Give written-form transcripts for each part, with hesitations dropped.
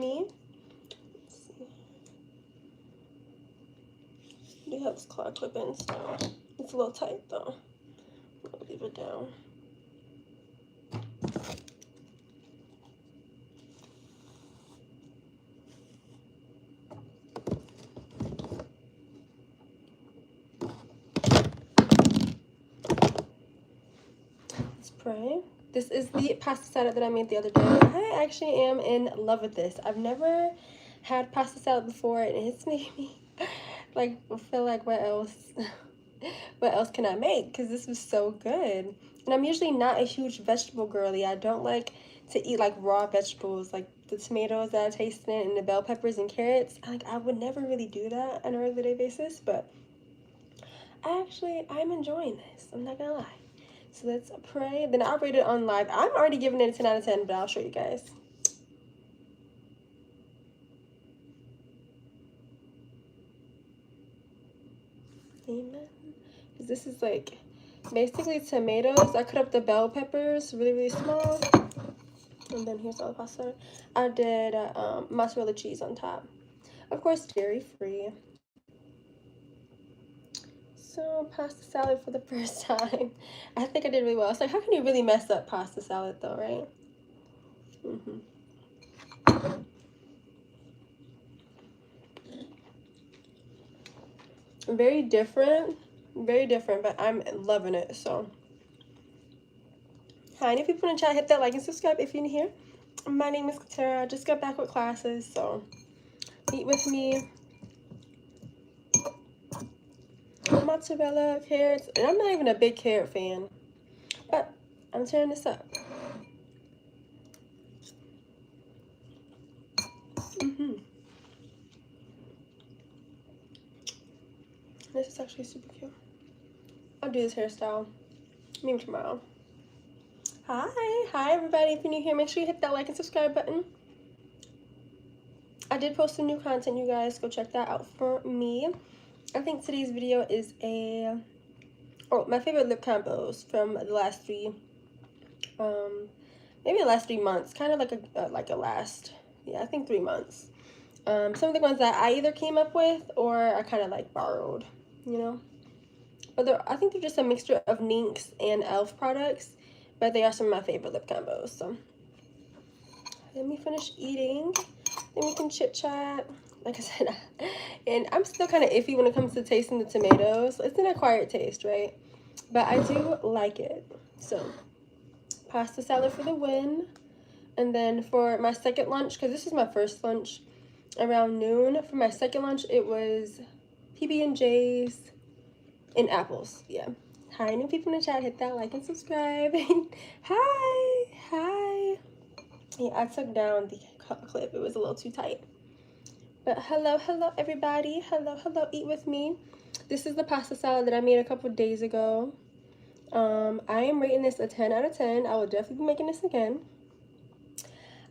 me. Let's see. I do have this claw clip in still. It's a little tight though. I'll leave it down. Let's pray. This is the pasta salad that I made the other day. I actually am in love with this. I've never had pasta salad before, and it's made me like feel like what else can I make, because this was so good. And I'm usually not a huge vegetable girly. I don't like to eat like raw vegetables, like the tomatoes that I tasted in and the bell peppers and carrots. I would never really do that on a regular day basis, but I'm enjoying this. I'm not gonna lie. So let's pray. Then I'll rate it on live. I'm already giving it a 10 out of 10, but I'll show you guys. Amen. Because this is like basically tomatoes. I cut up the bell peppers really, really small. And then here's all the pasta. I did mozzarella cheese on top. Of course, dairy-free. So, pasta salad for the first time. I think I did really well. It's like, how can you really mess up pasta salad though, right? Very different, but I'm loving it. So, hi, and if people in the chat, hit that like and subscribe if you're new here. My name is HiitsCateira. I just got back with classes, so eat with me. Mozzarella, carrots, and I'm not even a big carrot fan, but I'm tearing this up. This is actually super cute. I'll do this hairstyle maybe tomorrow. Hi everybody. If you're new here, make sure you hit that like and subscribe button. I did post some new content, you guys. Go check that out for me. I think today's video is my favorite lip combos from the last maybe the last 3 months. Kind of like a last, I think 3 months. Some of the ones that I either came up with or I kind of like borrowed, you know. But I think they're just a mixture of NYX and e.l.f. products, but they are some of my favorite lip combos. So let me finish eating, then we can chit chat. Like I said, and I'm still kind of iffy when it comes to tasting the tomatoes. It's an acquired taste, right? But I do like it. So pasta salad for the win. And then for my second lunch, because this is my first lunch around noon, for my second lunch it was PB&J's and apples. Yeah. Hi, new people in the chat, hit that like and subscribe. Hi. Yeah, I took down the clip. It was a little too tight. But hello everybody. Hello, eat with me. This is the pasta salad that I made a couple days ago. I am rating this a 10 out of 10. I will definitely be making this again.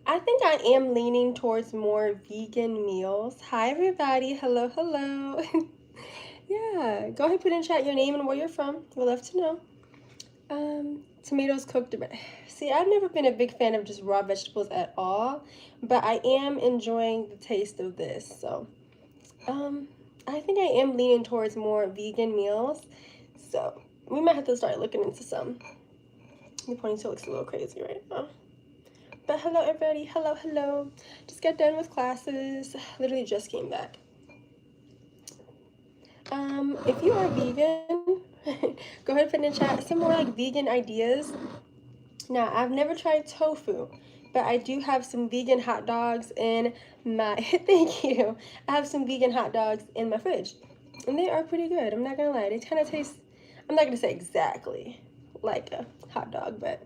I think I am leaning towards more vegan meals. Hi everybody. Hello. Yeah, go ahead, put in chat your name and where you're from. We'd love to know. Tomatoes cooked. See, I've never been a big fan of just raw vegetables at all, but I am enjoying the taste of this. So, I think I am leaning towards more vegan meals. So, we might have to start looking into some. The ponytail looks a little crazy right now. But hello everybody. Hello. Just got done with classes. Literally just came back. If you are vegan, go ahead and put in the chat some more like vegan ideas. Now, I've never tried tofu, but I do have some vegan hot dogs in my, thank you. I have some vegan hot dogs in my fridge, and they are pretty good. I'm not gonna lie. They kind of taste, I'm not gonna say exactly like a hot dog, but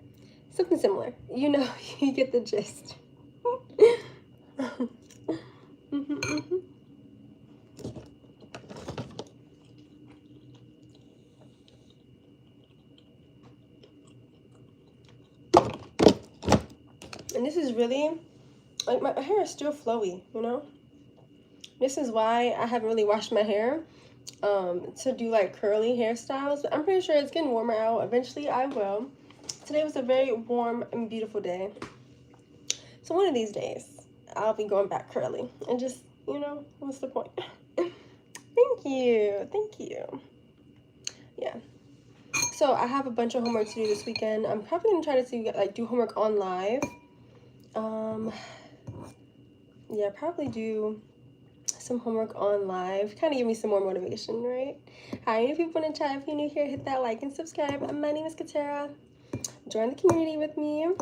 something similar. You know, you get the gist. And this is really, like, my hair is still flowy, you know? This is why I haven't really washed my hair to do, like, curly hairstyles. But I'm pretty sure it's getting warmer out. Eventually, I will. Today was a very warm and beautiful day. So one of these days, I'll be going back curly. And just, you know, what's the point? Thank you. Thank you. Yeah. So I have a bunch of homework to do this weekend. I'm probably gonna try to do homework on live. Yeah, probably do some homework on live. Kind of give me some more motivation, right? Hi, new people in the chat. If you're new here, hit that like and subscribe. My name is HiitsCateira. Join the community with me. I'm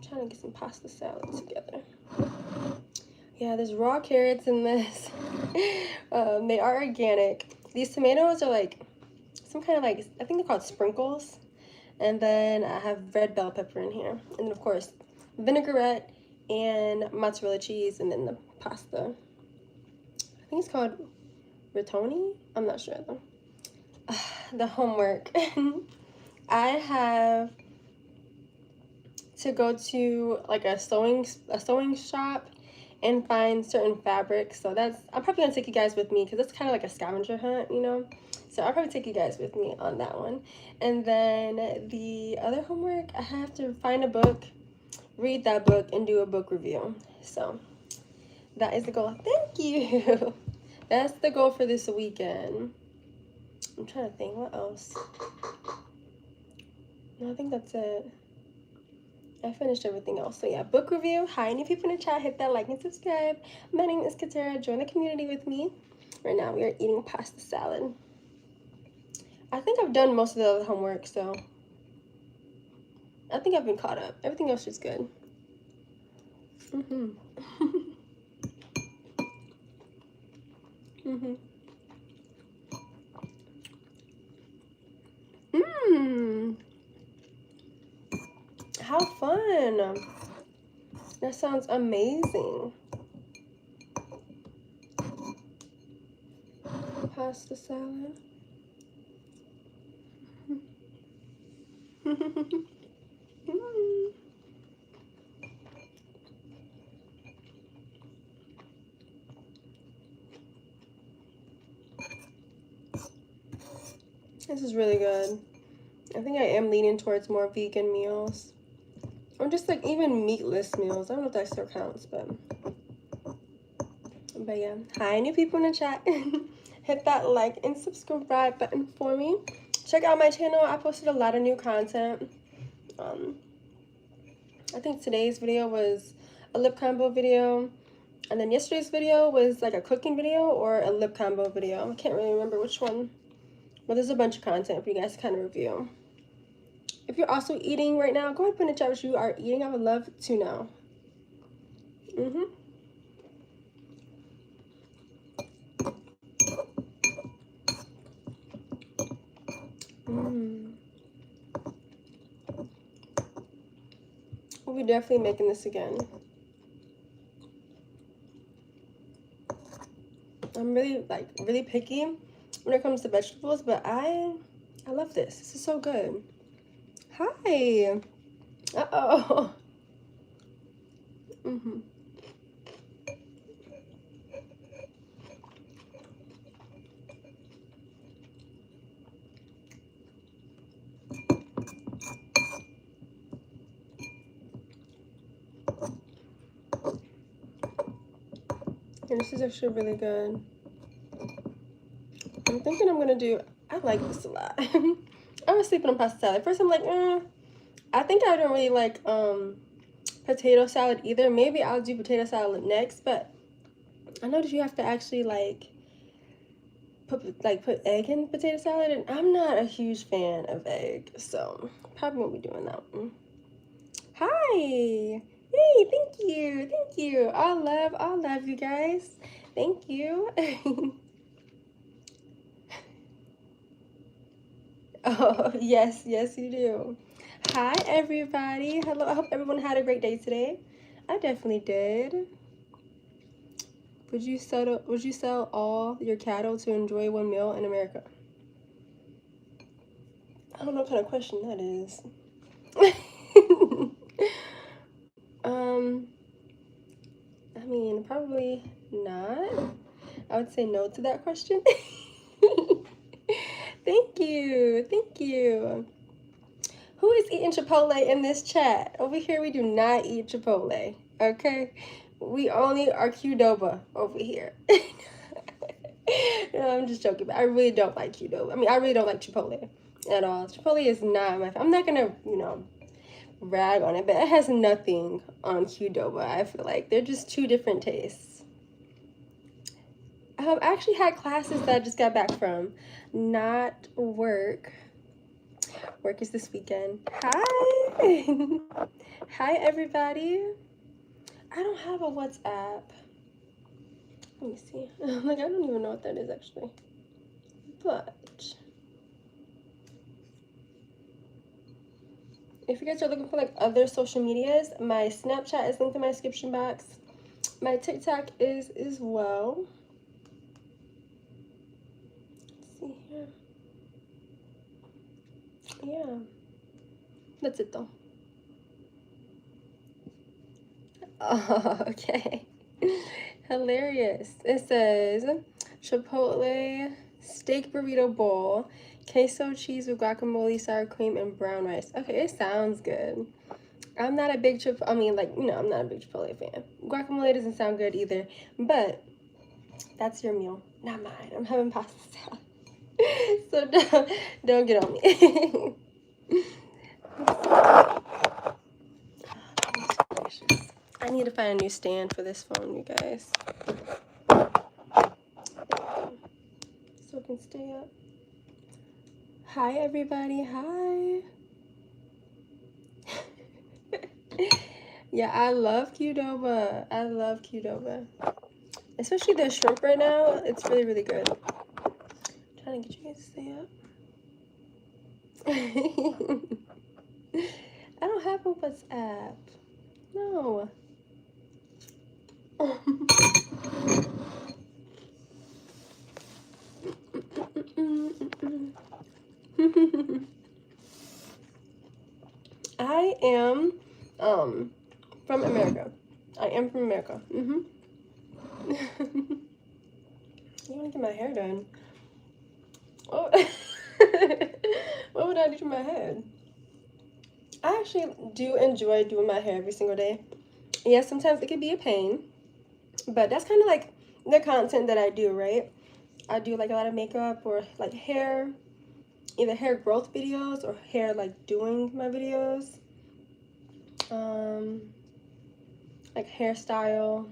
trying to get some pasta salad together. Yeah, there's raw carrots in this. They are organic. These tomatoes are like some kind of like, I think they're called sprinkles. And then I have red bell pepper in here. And then of course, vinaigrette and mozzarella cheese, and then the pasta. I think it's called rigatoni. I'm not sure though. The homework. I have to go to like a sewing shop and find certain fabrics. So I'm probably gonna take you guys with me because it's kind of like a scavenger hunt, you know. So I'll probably take you guys with me on that one. And then the other homework, I have to find a book, read that book, and do a book review. So that is the goal. Thank you. That's the goal for this weekend. I'm trying to think, what else? No, I think that's it. I finished everything else. So yeah, book review. Hi, any people in the chat, hit that like and subscribe. My name is HiitsCateira. Join the community with me. Right now we are eating pasta salad. I think I've done most of the other homework, so I think I've been caught up. Everything else is good. How fun. That sounds amazing. Pasta salad. This is really good. I think I am leaning towards more vegan meals. Or just like even meatless meals. I don't know if that still counts, but yeah. Hi, new people in the chat. Hit that like and subscribe button for me. Check out my channel. I posted a lot of new content. I think today's video was a lip combo video. And then yesterday's video was like a cooking video or a lip combo video. I can't really remember which one. But there's a bunch of content for you guys to kind of review. If you're also eating right now, go ahead and put in the chat what you are eating. I would love to know. We'll be definitely making this again. I'm really picky when it comes to vegetables, but I love this. This is so good. Hi. Uh-oh. And this is actually really good. I'm thinking I'm gonna do, I like this a lot. I was sleeping on pasta salad. First I'm like, I think I don't really like potato salad either. Maybe I'll do potato salad next, but I know that you have to actually put egg in potato salad, and I'm not a huge fan of egg, so probably won't be doing that one. Hi. Hey, thank you. All love you guys. Thank you. Oh, yes, you do. Hi, everybody. Hello. I hope everyone had a great day today. I definitely did. Would you sell all your cattle to enjoy one meal in America? I don't know what kind of question that is. I mean, probably not. I would say no to that question. Thank you. Who is eating Chipotle in this chat? Over here, we do not eat Chipotle, okay? We only are Qdoba over here. No, I'm just joking, but I really don't like Qdoba. I mean, I really don't like Chipotle at all. Chipotle is not my favorite. I'm not gonna, you know, rag on it, but it has nothing on Qdoba. I feel like they're just two different tastes. I actually had classes that I just got back from, not work. Work is this weekend. Hi. Hi, everybody. I don't have a WhatsApp. Let me see. Like, I don't even know what that is, actually. But if you guys are looking for, like, other social medias, my Snapchat is linked in my description box. My TikTok is as well. Let's see here. Yeah. That's it, though. Oh, okay. Hilarious. It says Chipotle steak burrito bowl, queso cheese with guacamole, sour cream, and brown rice. Okay, it sounds good. I'm not a big I'm not a big Chipotle fan. Guacamole doesn't sound good either, but that's your meal, not mine. I'm having pasta salad. So don't get on me. I need to find a new stand for this phone, you guys. So it can stay up. Hi, everybody. Hi. Yeah, I love Qdoba. I love Qdoba. Especially the shrimp right now. It's really, really good. I'm trying to get you guys to stay up. I don't have a WhatsApp. No. I am from America. I am from America. You want to get my hair done? Oh. What would I do to my head? I actually do enjoy doing my hair every single day. Yeah, sometimes it can be a pain, but that's kind of like the content that I do, right? I do like a lot of makeup or like hair, either hair growth videos or hair like doing my videos. Like hairstyle.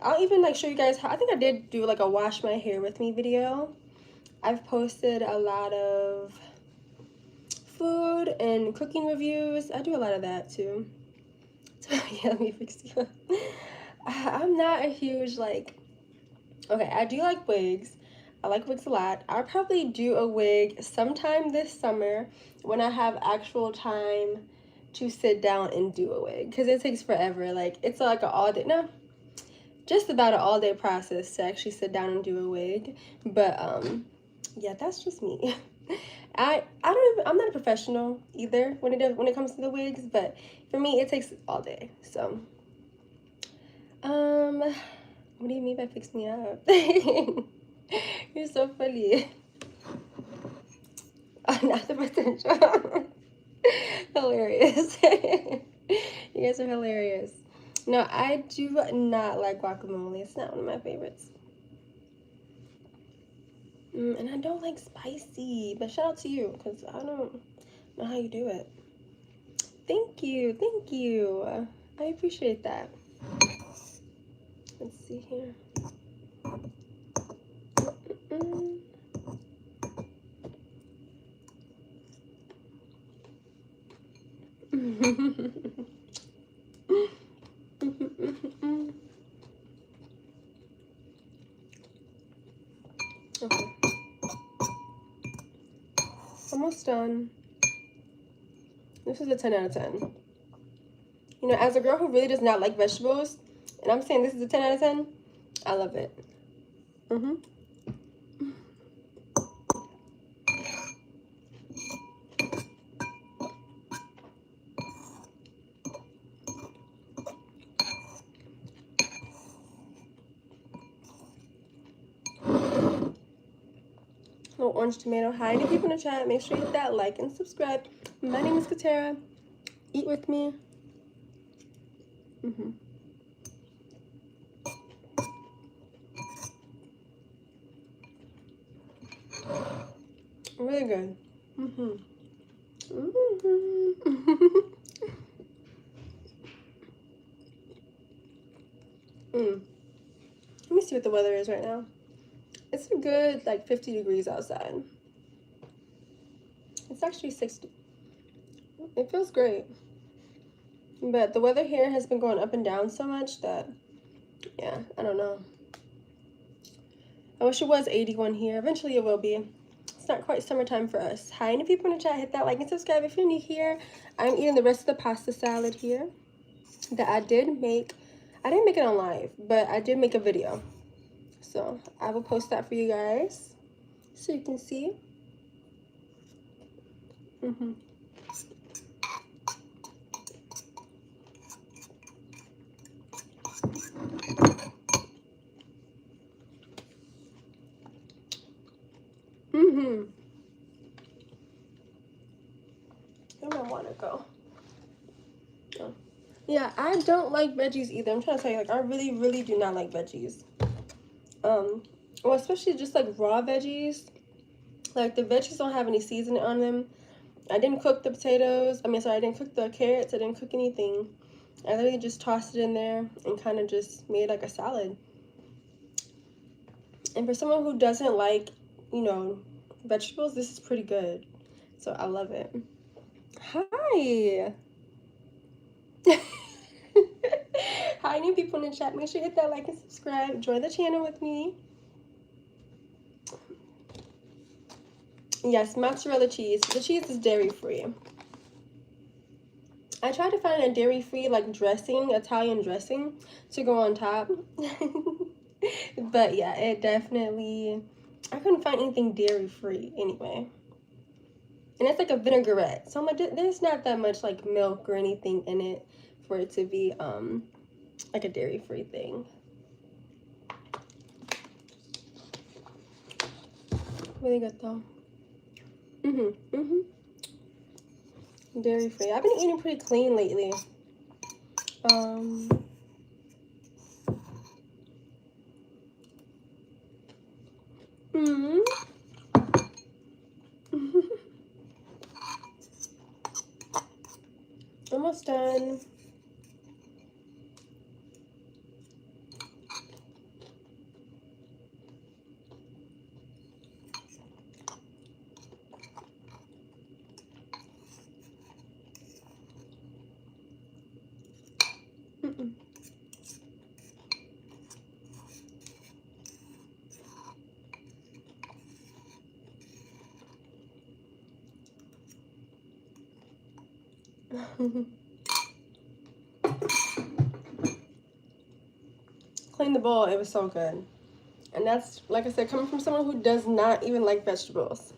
I'll even like show you guys how, I think I did do like a wash my hair with me video. I've posted a lot of food and cooking reviews. I do a lot of that too. So yeah, let me fix you up. I'm not a huge like, okay, I do like wigs. I like wigs a lot. I'll probably do a wig sometime this summer when I have actual time to sit down and do a wig, because it takes forever. Like, it's like an all day, no, just about an all day process to actually sit down and do a wig. But yeah, that's just me. I'm not a professional either when it comes to the wigs, but for me it takes all day. So what do you mean by fix me up? You're so funny. Oh, not the potential. Hilarious. You guys are hilarious. No, I do not like guacamole. It's not one of my favorites. And I don't like spicy, but shout out to you, because I don't know how you do it. Thank you, thank you. I appreciate that. Let's see here. Okay. Almost done. This is a 10 out of 10. You know, as a girl who really does not like vegetables, and I'm saying this is a 10 out of 10, I love it. Little orange tomato. Hi to people in the chat. Make sure you hit that like and subscribe. My name is HiitsCateira. Eat with me. Really good. Let me see what the weather is right now. It's a good like 50 degrees outside. It's actually 60. It feels great. But the weather here has been going up and down so much that, yeah, I don't know. I wish it was 81 here. Eventually it will be. It's not quite summertime for us. Hi, any people in the chat, hit that like and subscribe if you're new here. I'm eating the rest of the pasta salad here that I did make. I didn't make it on live, but I did make a video. So I will post that for you guys so you can see. Where do I want to go? Oh. Yeah, I don't like veggies either. I'm trying to tell you, like, I really, really do not like veggies. Well, especially just like raw veggies. Like the veggies don't have any seasoning on them. I didn't cook the potatoes. I didn't cook the carrots. I didn't cook anything. I literally just tossed it in there and kind of just made like a salad. And for someone who doesn't like, you know, vegetables, this is pretty good. So I love it. Hi. Hi, new people in the chat. Make sure you hit that like and subscribe. Join the channel with me. Yes, mozzarella cheese. The cheese is dairy-free. I tried to find a dairy-free like dressing, Italian dressing, to go on top. But yeah, it definitely, I couldn't find anything dairy-free anyway. And it's like a vinaigrette. So I'm like, there's not that much like milk or anything in it for it to be like a dairy-free thing. Really good though. Dairy-free. I've been eating pretty clean lately. Almost done. Clean the bowl. It was so good. And that's, like I said, coming from someone who does not even like vegetables.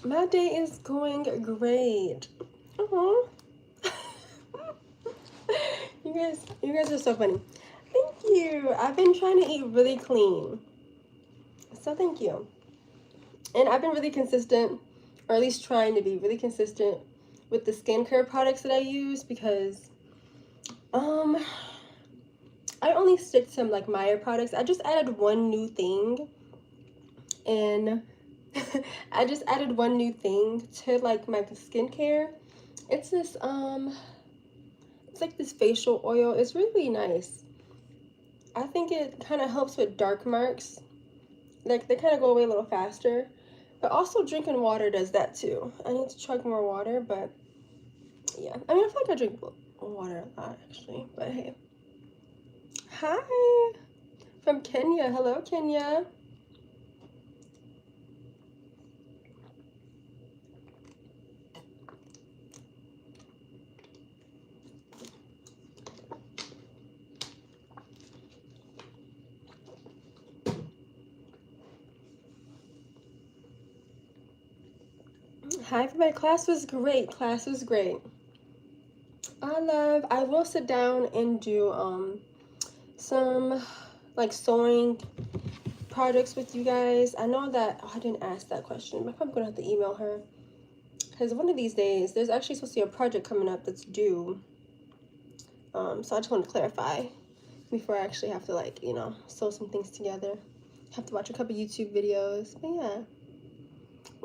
My day is going great. Aww. You guys are so funny. Thank you. I've been trying to eat really clean. So thank you. And I've been really consistent, or at least trying to be really consistent with the skincare products that I use, because I only stick to like Maya products. I just added one new thing, and I just added one new thing to like my skincare. It's this it's like this facial oil. It's really nice. I think it kind of helps with dark marks. Like they kind of go away a little faster. But also drinking water does that too. I need to chug more water, but yeah. I mean, I feel like I drink water a lot actually, but hey. Hi from Kenya. Hello, Kenya. Hi everybody. Class was great. Class was great. I will sit down and do some like sewing projects with you guys. I know that, oh, I didn't ask that question. I'm probably gonna have to email her. because one of these days there's actually supposed to be a project coming up that's due. So I just want to clarify before I actually have to, like, you know, sew some things together. Have to watch a couple YouTube videos. But yeah.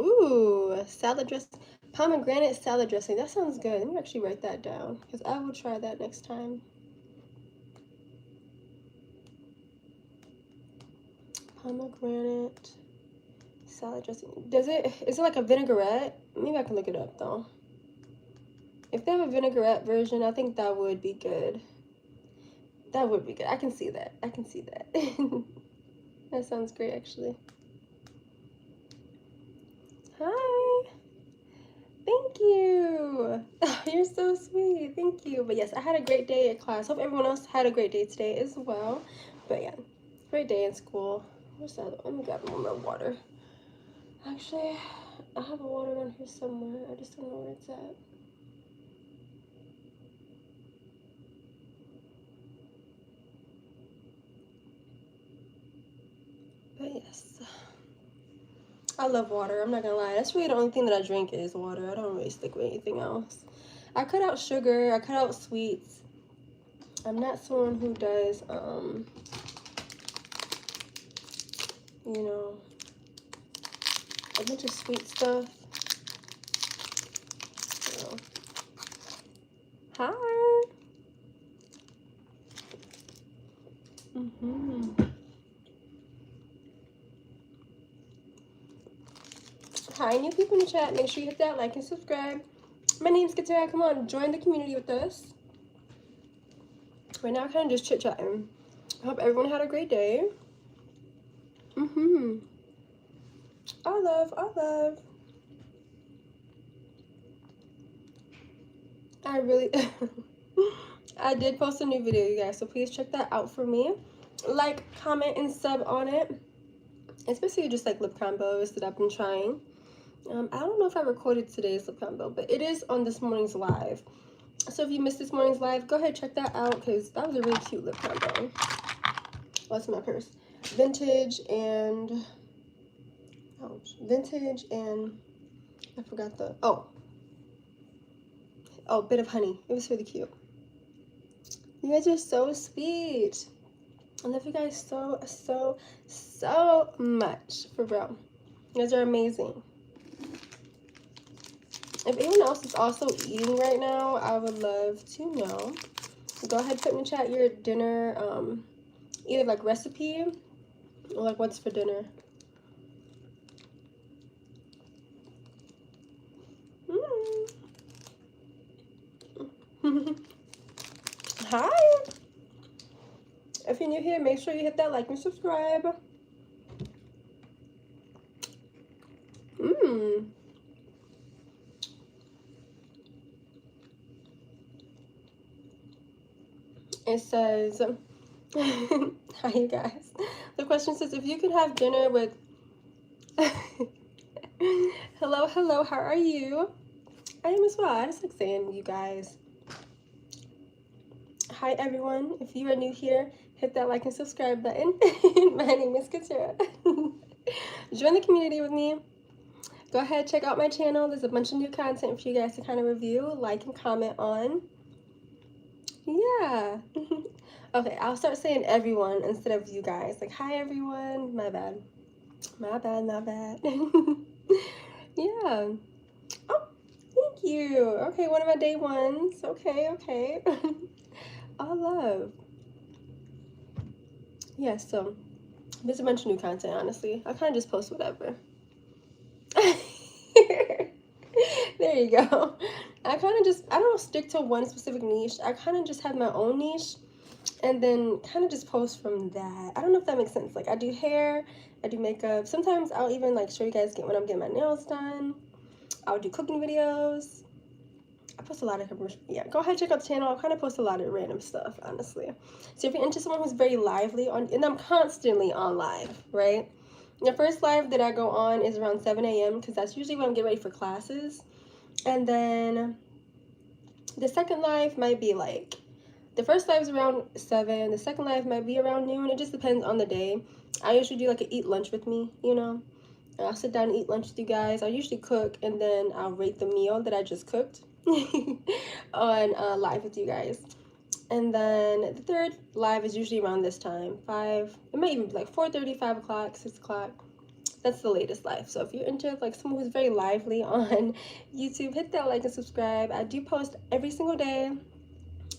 Ooh, salad dressing. Pomegranate salad dressing. That sounds good. Let me actually write that down because I will try that next time. Pomegranate salad dressing. Is it like a vinaigrette? Maybe I can look it up though. If they have a vinaigrette version, I think that would be good. That would be good. I can see that. I can see that. That sounds great, actually. Hi. Thank you. Oh, you're so sweet. Thank you. But yes, I had a great day at class. Hope everyone else had a great day today as well. But yeah, great day in school. Where's that? Let me grab more water. Actually, I have a water on here somewhere. I just don't know where it's at. But yes, I love water. I'm not gonna lie. That's really the only thing that I drink is water. I don't really stick with anything else. I cut out sugar. I cut out sweets. I'm not someone who does, you know, a bunch of sweet stuff. So. Hi. Hi, new people in the chat. Make sure you hit that like and subscribe. My name's HiitsCateira. Come on, join the community with us. Right now, kind of just chit-chatting. I hope everyone had a great day. I love. I really, I did post a new video, you guys, so please check that out for me. Like, comment, and sub on it. It's basically just like lip combos that I've been trying. I don't know if I recorded today's lip combo, but it is on this morning's live. So if you missed this morning's live, go ahead, check that out, because that was a really cute lip combo. What's in my purse? Vintage and I forgot the, oh, bit of honey. It was really cute. You guys are so sweet. I love you guys so much, for real. You guys are amazing. If anyone else is also eating right now, I would love to know. Go ahead, put in the chat your dinner, either like recipe or like what's for dinner. Hi. If you're new here, make sure you hit that like and subscribe. It says, hi you guys. The question says, if you could have dinner with, hello, how are you? I am as well. I just like saying you guys. Hi everyone. If you are new here, hit that like and subscribe button. My name is HiitsCateira. Join the community with me. Go ahead, check out my channel. There's a bunch of new content for you guys to kind of review, like, and comment on. Yeah. Okay, I'll start saying everyone instead of you guys. Like, hi everyone. My bad. Yeah. Oh, thank you. Okay, one of my day ones. Okay. All love. Yeah, so there's a bunch of new content, honestly. I kind of just post whatever. There you go. I don't stick to one specific niche. I kind of just have my own niche and then kind of just post from that. I don't know if that makes sense. Like, I do hair, I do makeup. Sometimes I'll even like show you guys when I'm getting my nails done. I'll do cooking videos. I post a lot of, yeah, go ahead, check out the channel. I kind of post a lot of random stuff, honestly. So if you're into someone who's very lively, and I'm constantly on live, right? The first live that I go on is around 7 a.m. because that's usually when I'm getting ready for classes. And then the second live might be like, the first live is around 7, the second live might be around noon. It just depends on the day. I usually do like a eat lunch with me, you know. And I'll sit down and eat lunch with you guys. I'll usually cook, and then I'll rate the meal that I just cooked on live with you guys. And then the third live is usually around this time, 5, it might even be like 4:30, 5 o'clock, 6 o'clock. That's the latest live. So if you're into like someone who's very lively on YouTube, hit that like and subscribe. I do post every single day.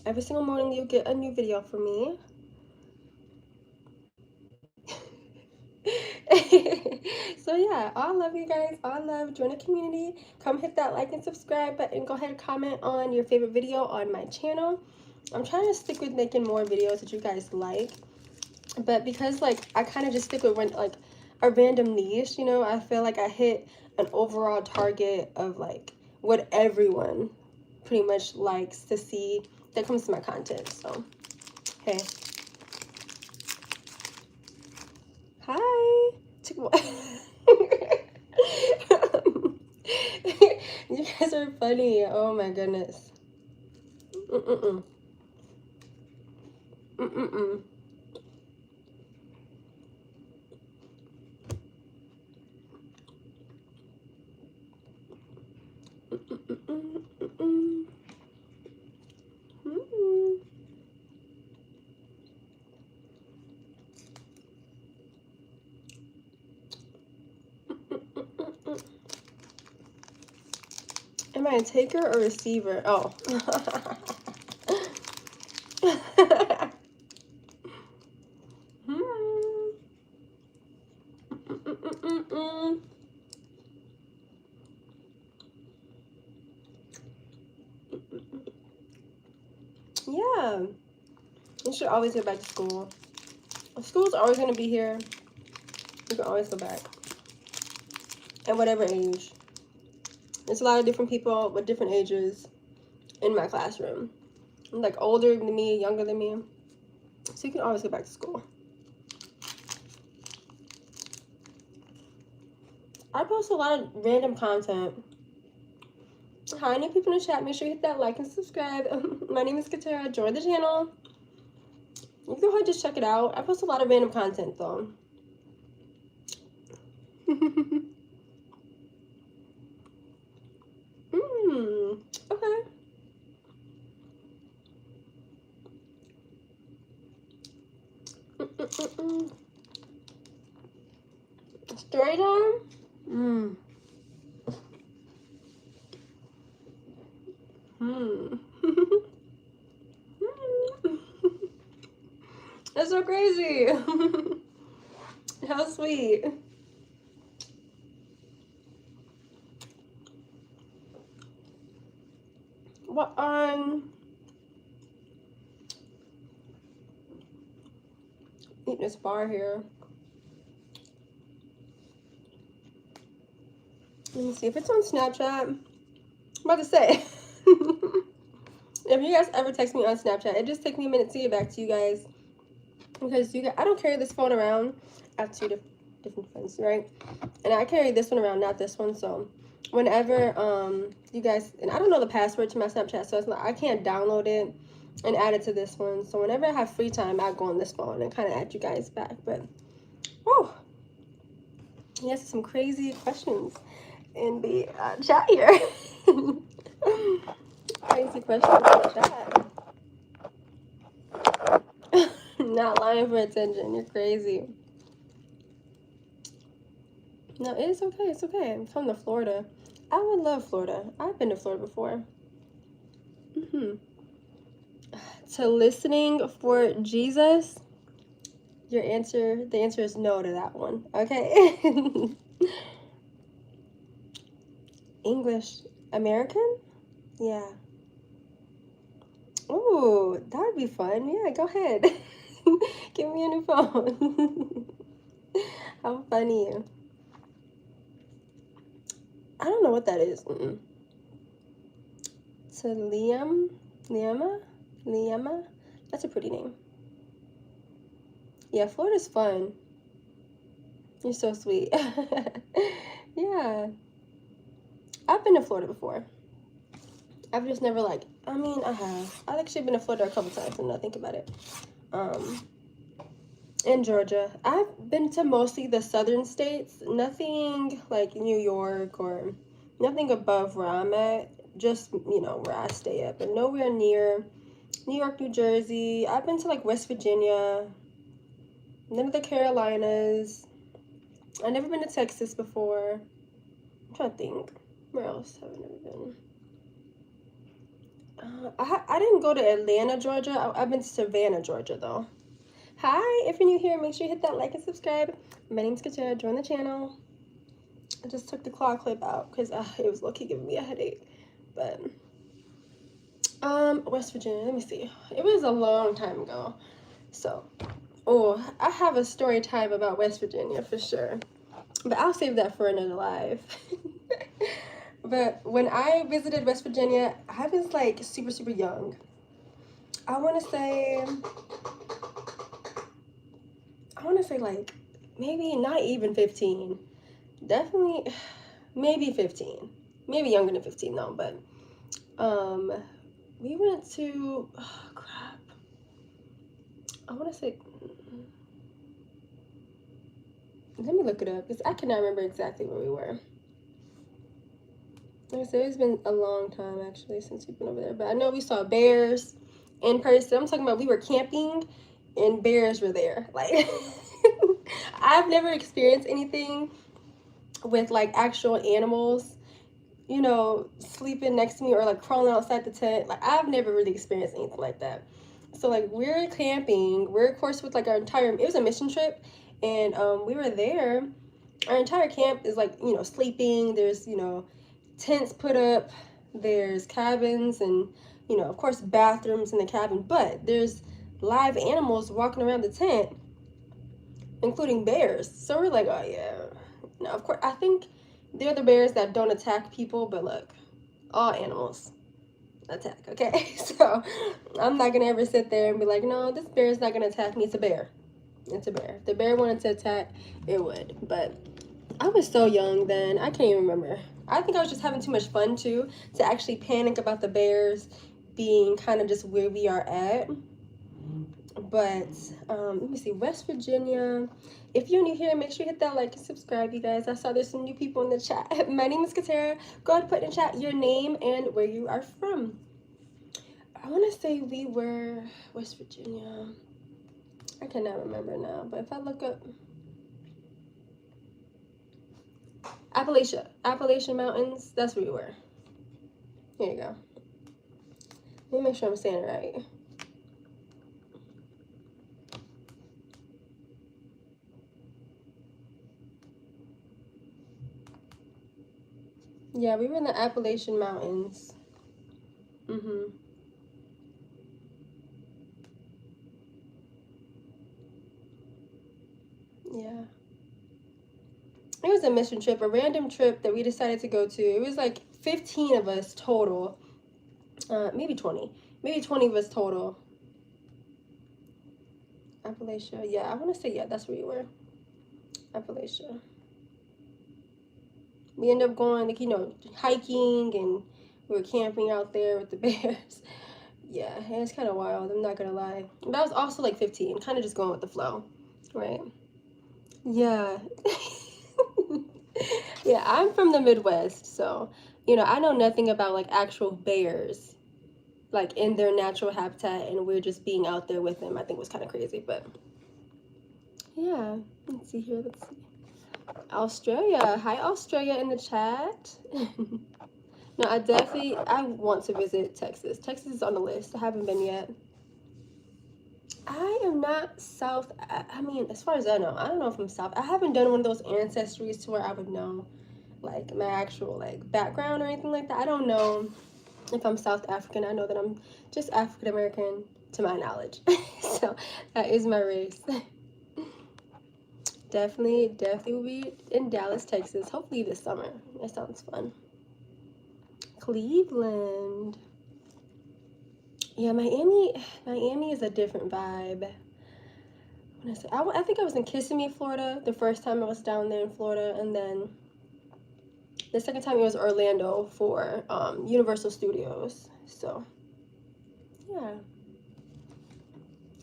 Every single morning you'll get a new video from me. So yeah, all love you guys, all love. Join the community. Come hit that like and subscribe button. Go ahead and comment on your favorite video on my channel. I'm trying to stick with making more videos that you guys like, but because like I kind of just stick with like a random niche, you know, I feel like I hit an overall target of like what everyone pretty much likes to see that comes to my content. So hey, hi. You guys are funny. Oh my goodness. Mm-mm-mm. Mm-mm-mm. Mm-mm-mm. Mm-mm. Am I a taker or receiver? Oh. Yeah. You should always go back to school. School's always going to be here. You can always go back. At whatever age. There's a lot of different people with different ages in my classroom. Like older than me, younger than me. So you can always go back to school. I post a lot of random content. Hi, new people in the chat. Make sure you hit that like and subscribe. My name is HiitsCateira. Join the channel. You can go ahead and just check it out. I post a lot of random content though. Okay. Story time? That's so crazy. How sweet. What eating this bar here. Let me see if it's on Snapchat. I'm about to say. If you guys ever text me on Snapchat, it just takes me a minute to get back to you guys. Because I don't carry this phone around. I have 2 different phones, right? And I carry this one around, not this one. So whenever you guys, and I don't know the password to my Snapchat, so it's not, I can't download it and add it to this one. So whenever I have free time, I go on this phone and kind of add you guys back. But whew, yes, some crazy questions in the chat here. Crazy questions in the chat. Not lying for attention. You're crazy. No, it's okay. It's okay. I'm from Florida. I would love Florida. I've been to Florida before. To listening for Jesus, the answer is no to that one. Okay. English American? Yeah. Ooh, that would be fun. Yeah, go ahead. Give me a new phone. How funny. I don't know what that is. To Liama? That's a pretty name. Yeah, Florida's fun. You're so sweet. Yeah. I've been to Florida before. I've just never I have. I've actually been to Florida a couple times and I think about it. In Georgia. I've been to mostly the southern states, nothing like New York or nothing above where I'm at, just, you know, where I stay at, but nowhere near New York, New Jersey. I've been to like West Virginia, none of the Carolinas. I've never been to Texas before. I'm trying to think. Where else have I never been? I didn't go to Atlanta, Georgia. I've been to Savannah, Georgia, though. Hi, if you're new here, make sure you hit that like and subscribe. My name's HiitsCateira. Join the channel. I just took the claw clip out because it was low-key giving me a headache. But, West Virginia, let me see. It was a long time ago. So, oh, I have a story time about West Virginia for sure. But I'll save that for another live. But when I visited West Virginia, I was like super, super young. I want to say like maybe not even 15. Definitely maybe 15. Maybe younger than 15 though, but we went to, oh crap. I want to say, let me look it up because I cannot remember exactly where we were. Like I said, it's been a long time actually since we've been over there, but I know we saw bears in person. I'm talking about we were camping and bears were there. Like, I've never experienced anything with like actual animals, you know, sleeping next to me or like crawling outside the tent. Like, I've never really experienced anything like that. So like we're camping, we're of course with like our entire, it was a mission trip, and we were there. Our entire camp is like, you know, sleeping. There's, you know, tents put up, there's cabins, and, you know, of course bathrooms in the cabin, but there's live animals walking around the tent, including bears. So we're like, oh yeah. Now of course I think they're the bears that don't attack people, but look, all animals attack, okay? So I'm not gonna ever sit there and be like, no, this bear is not gonna attack me. It's a bear. It's a bear. If the bear wanted to attack, it would. But I was so young then. I can't even remember. I think I was just having too much fun too to actually panic about the bears being kind of just where we are at. But let me see, West Virginia. If you're new here, make sure you hit that like and subscribe, you guys. I saw there's some new people in the chat. My name is HiitsCateira. Go ahead and put in chat your name and where you are from. I want to say we were West Virginia. I cannot remember now, but if I look up Appalachian Mountains, that's where we were. Here you go. Let me make sure I'm saying it right. Yeah, we were in the Appalachian Mountains. Yeah. It was a mission trip, a random trip that we decided to go to. It was like 15 of us total. Maybe 20. Maybe 20 of us total. Appalachia. Yeah, I want to say, yeah, that's where we were. Appalachia. We ended up going, like, you know, hiking, and we were camping out there with the bears. Yeah, it's kind of wild, I'm not gonna lie. But I was also like 15, kind of just going with the flow, right? Yeah. Yeah, I'm from the Midwest, so, you know, I know nothing about like actual bears, like in their natural habitat, and we're just being out there with them. I think was kind of crazy, but yeah. Let's see here. Let's see. Australia. Hi, Australia in the chat. No, I want to visit Texas. Texas is on the list. I haven't been yet. I am not South. I mean, as far as I know, I don't know if I'm South. I haven't done one of those ancestries to where I would know, like, my actual, like, background or anything like that. I don't know if I'm South African. I know that I'm just African American to my knowledge. So that is my race. Definitely will be in Dallas, Texas. Hopefully this summer. That sounds fun. Cleveland. Yeah, Miami is a different vibe. I think I was in Kissimmee, Florida, the first time I was down there in Florida, and then the second time it was Orlando for Universal Studios. So, yeah.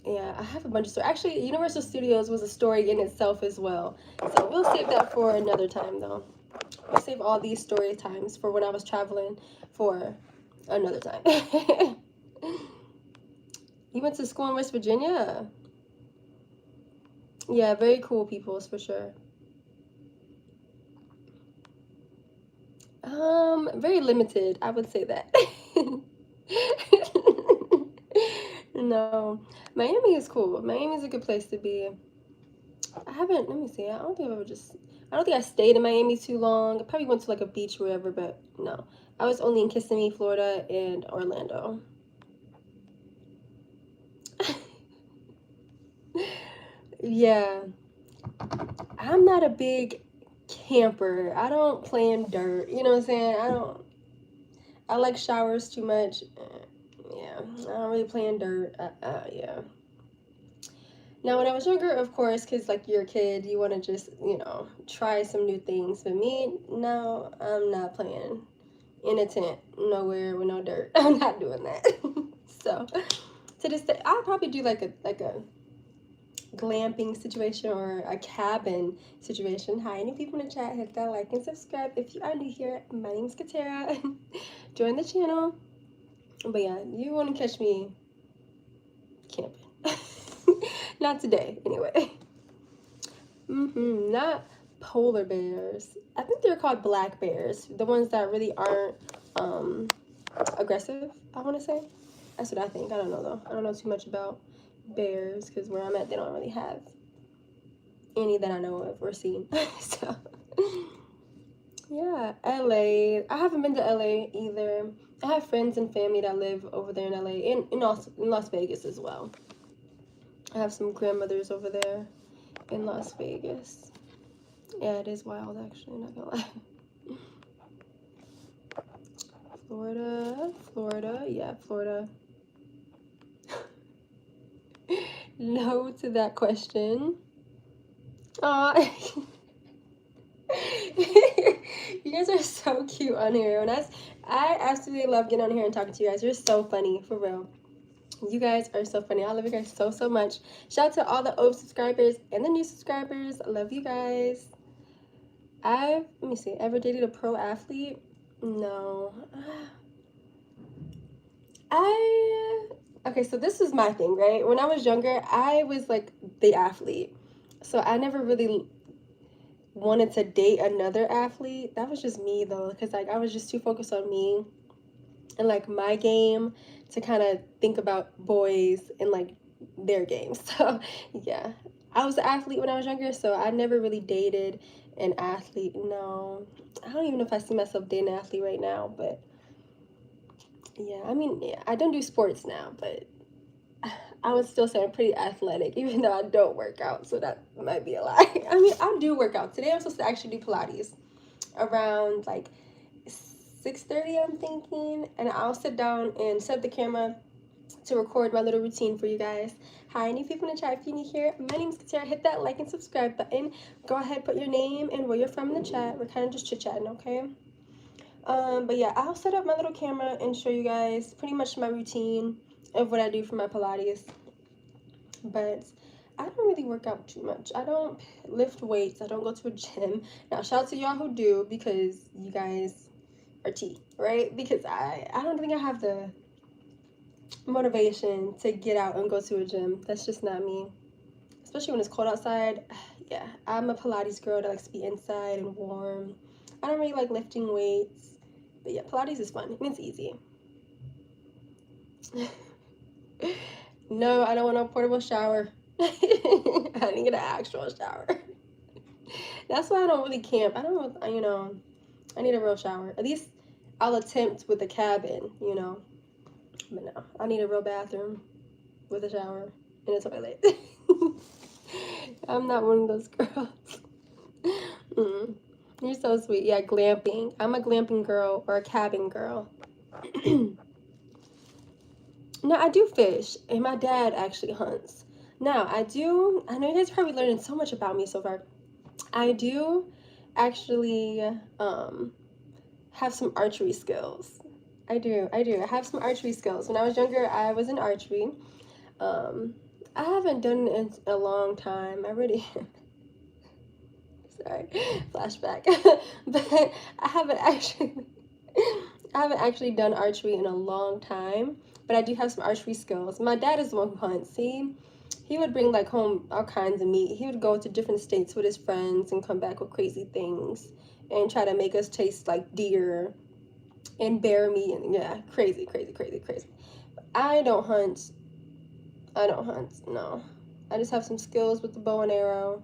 Yeah, I have a bunch of stories. Actually, Universal Studios was a story in itself as well. So we'll save that for another time, though. We'll save all these story times for when I was traveling for another time. You went to school in West Virginia? Yeah, very cool peoples for sure. Very limited, I would say that. No, Miami is cool. Miami is a good place to be. I haven't, let me see, I don't think I've ever just, I don't think I stayed in Miami too long. I probably went to like a beach wherever, but no. I was only in Kissimmee, Florida, and Orlando. Yeah, I'm not a big camper. I don't play in dirt. You know what I'm saying? I like showers too much. Yeah, I don't really play in dirt. Yeah. Now, when I was younger, of course, because like you're a kid, you want to just, try some new things. But me, no, I'm not playing in a tent nowhere with no dirt. I'm not doing that. So, to this day, I'll probably do like a glamping situation or a cabin situation. Hi, any people in the chat, hit that like and subscribe if you are new here. My name's Katera. Join the channel. But yeah, you want to catch me camping. Not today, anyway. Not polar bears. I think they're called black bears. The ones that really aren't aggressive, I want to say. That's what I think. I don't know, though. I don't know too much about bears because where I'm at, they don't really have any that I know of or seen. So, yeah. LA. I haven't been to LA either. I have friends and family that live over there in LA and in Las Vegas as well. I have some grandmothers over there in Las Vegas. Yeah, it is wild, actually, not gonna lie. Florida, yeah, Florida. No to that question. Aw. You guys are so cute on here. I absolutely love getting on here and talking to you guys. You're so funny, for real. You guys are so funny. I love you guys so, so much. Shout out to all the old subscribers and the new subscribers. I love you guys. Let me see, ever dated a pro athlete? No. Okay, so this is my thing, right? When I was younger, I was like the athlete. So I never really wanted to date another athlete. That was just me though, because like I was just too focused on me and like my game to kind of think about boys and like their game. So yeah, I was an athlete when I was younger, so I never really dated an athlete. No, I don't even know if I see myself dating an athlete right now, but yeah, I mean, yeah, I don't do sports now, but I would still say I'm pretty athletic, even though I don't work out, so that might be a lie. I mean, I do work out. Today I'm supposed to actually do Pilates around like 6:30, I'm thinking, and I'll sit down and set up the camera to record my little routine for you guys. Hi, any people in the chat, if you're new here, my name's Katera. Hit that like and subscribe button. Go ahead, put your name and where you're from in the chat. We're kind of just chit-chatting, okay? But yeah, I'll set up my little camera and show you guys pretty much my routine of what I do for my Pilates. But I don't really work out too much. I don't lift weights. I don't go to a gym. Now, shout out to y'all who do, because you guys are tea, right? Because I don't think I have the motivation to get out and go to a gym. That's just not me. Especially when it's cold outside. Yeah, I'm a Pilates girl that likes to be inside and warm. I don't really like lifting weights. But yeah, Pilates is fun and it's easy. No, I don't want a portable shower. I need an actual shower. That's why I don't really camp. I don't, I need a real shower. At least I'll attempt with a cabin, But no, I need a real bathroom with a shower and a toilet. I'm not one of those girls. You're so sweet. Yeah, glamping. I'm a glamping girl or a cabin girl. No, I do fish, and my dad actually hunts. Now, I know you guys are probably learning so much about me so far. I do actually have some archery skills. I do. I have some archery skills. When I was younger, I was in archery. I haven't done it in a long time. I really, sorry, flashback. But I haven't actually, I haven't actually done archery in a long time. But I do have some archery skills. My dad is the one who hunts. He would bring like home all kinds of meat. He would go to different states with his friends and come back with crazy things and try to make us taste like deer and bear meat and yeah, crazy, crazy, crazy, crazy. I don't hunt. I don't hunt. No, I just have some skills with the bow and arrow,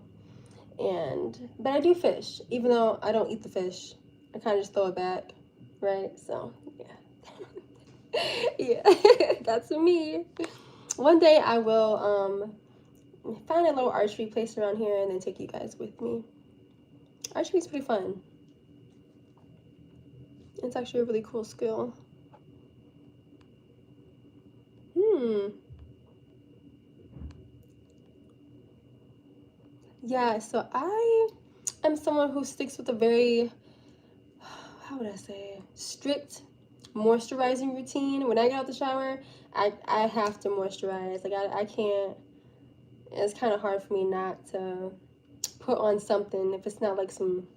but I do fish. Even though I don't eat the fish, I kind of just throw it back, right? So yeah, yeah, that's me. One day I will find a little archery place around here and then take you guys with me. Archery is pretty fun. It's actually a really cool skill. Yeah, so I am someone who sticks with a very, how would I say, strict moisturizing routine. When I get out the shower, I have to moisturize. Like, I can't, it's kind of hard for me not to put on something if it's not like some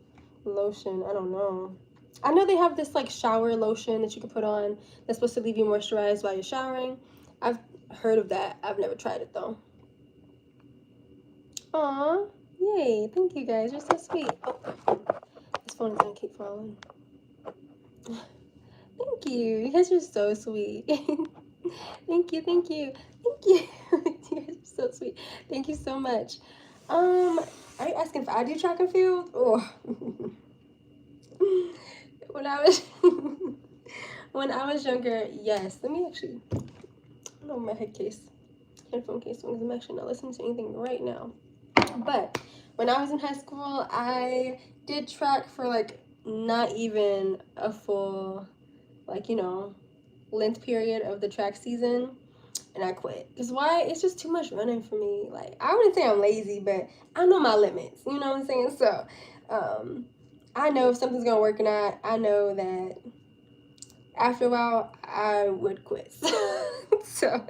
lotion. I don't know. I know they have this like shower lotion that you can put on that's supposed to leave you moisturized while you're showering. I've heard of that. I've never tried it though. Aw, yay. Thank you guys. You're so sweet. Oh, this phone is gonna keep falling. Thank you. You guys are so sweet. Thank you, thank you, thank you. You guys are so sweet. Thank you so much. Are you asking if I do track and field? Oh. When I was when I was younger, yes. Let me actually, I don't know my headphone case, because I'm actually not listening to anything right now. But when I was in high school, I did track for like not even a full, like, length period of the track season, and I quit. Because why? It's just too much running for me. Like, I wouldn't say I'm lazy, but I know my limits. You know what I'm saying? So, I know if something's gonna work or not. I know that after a while, I would quit. So,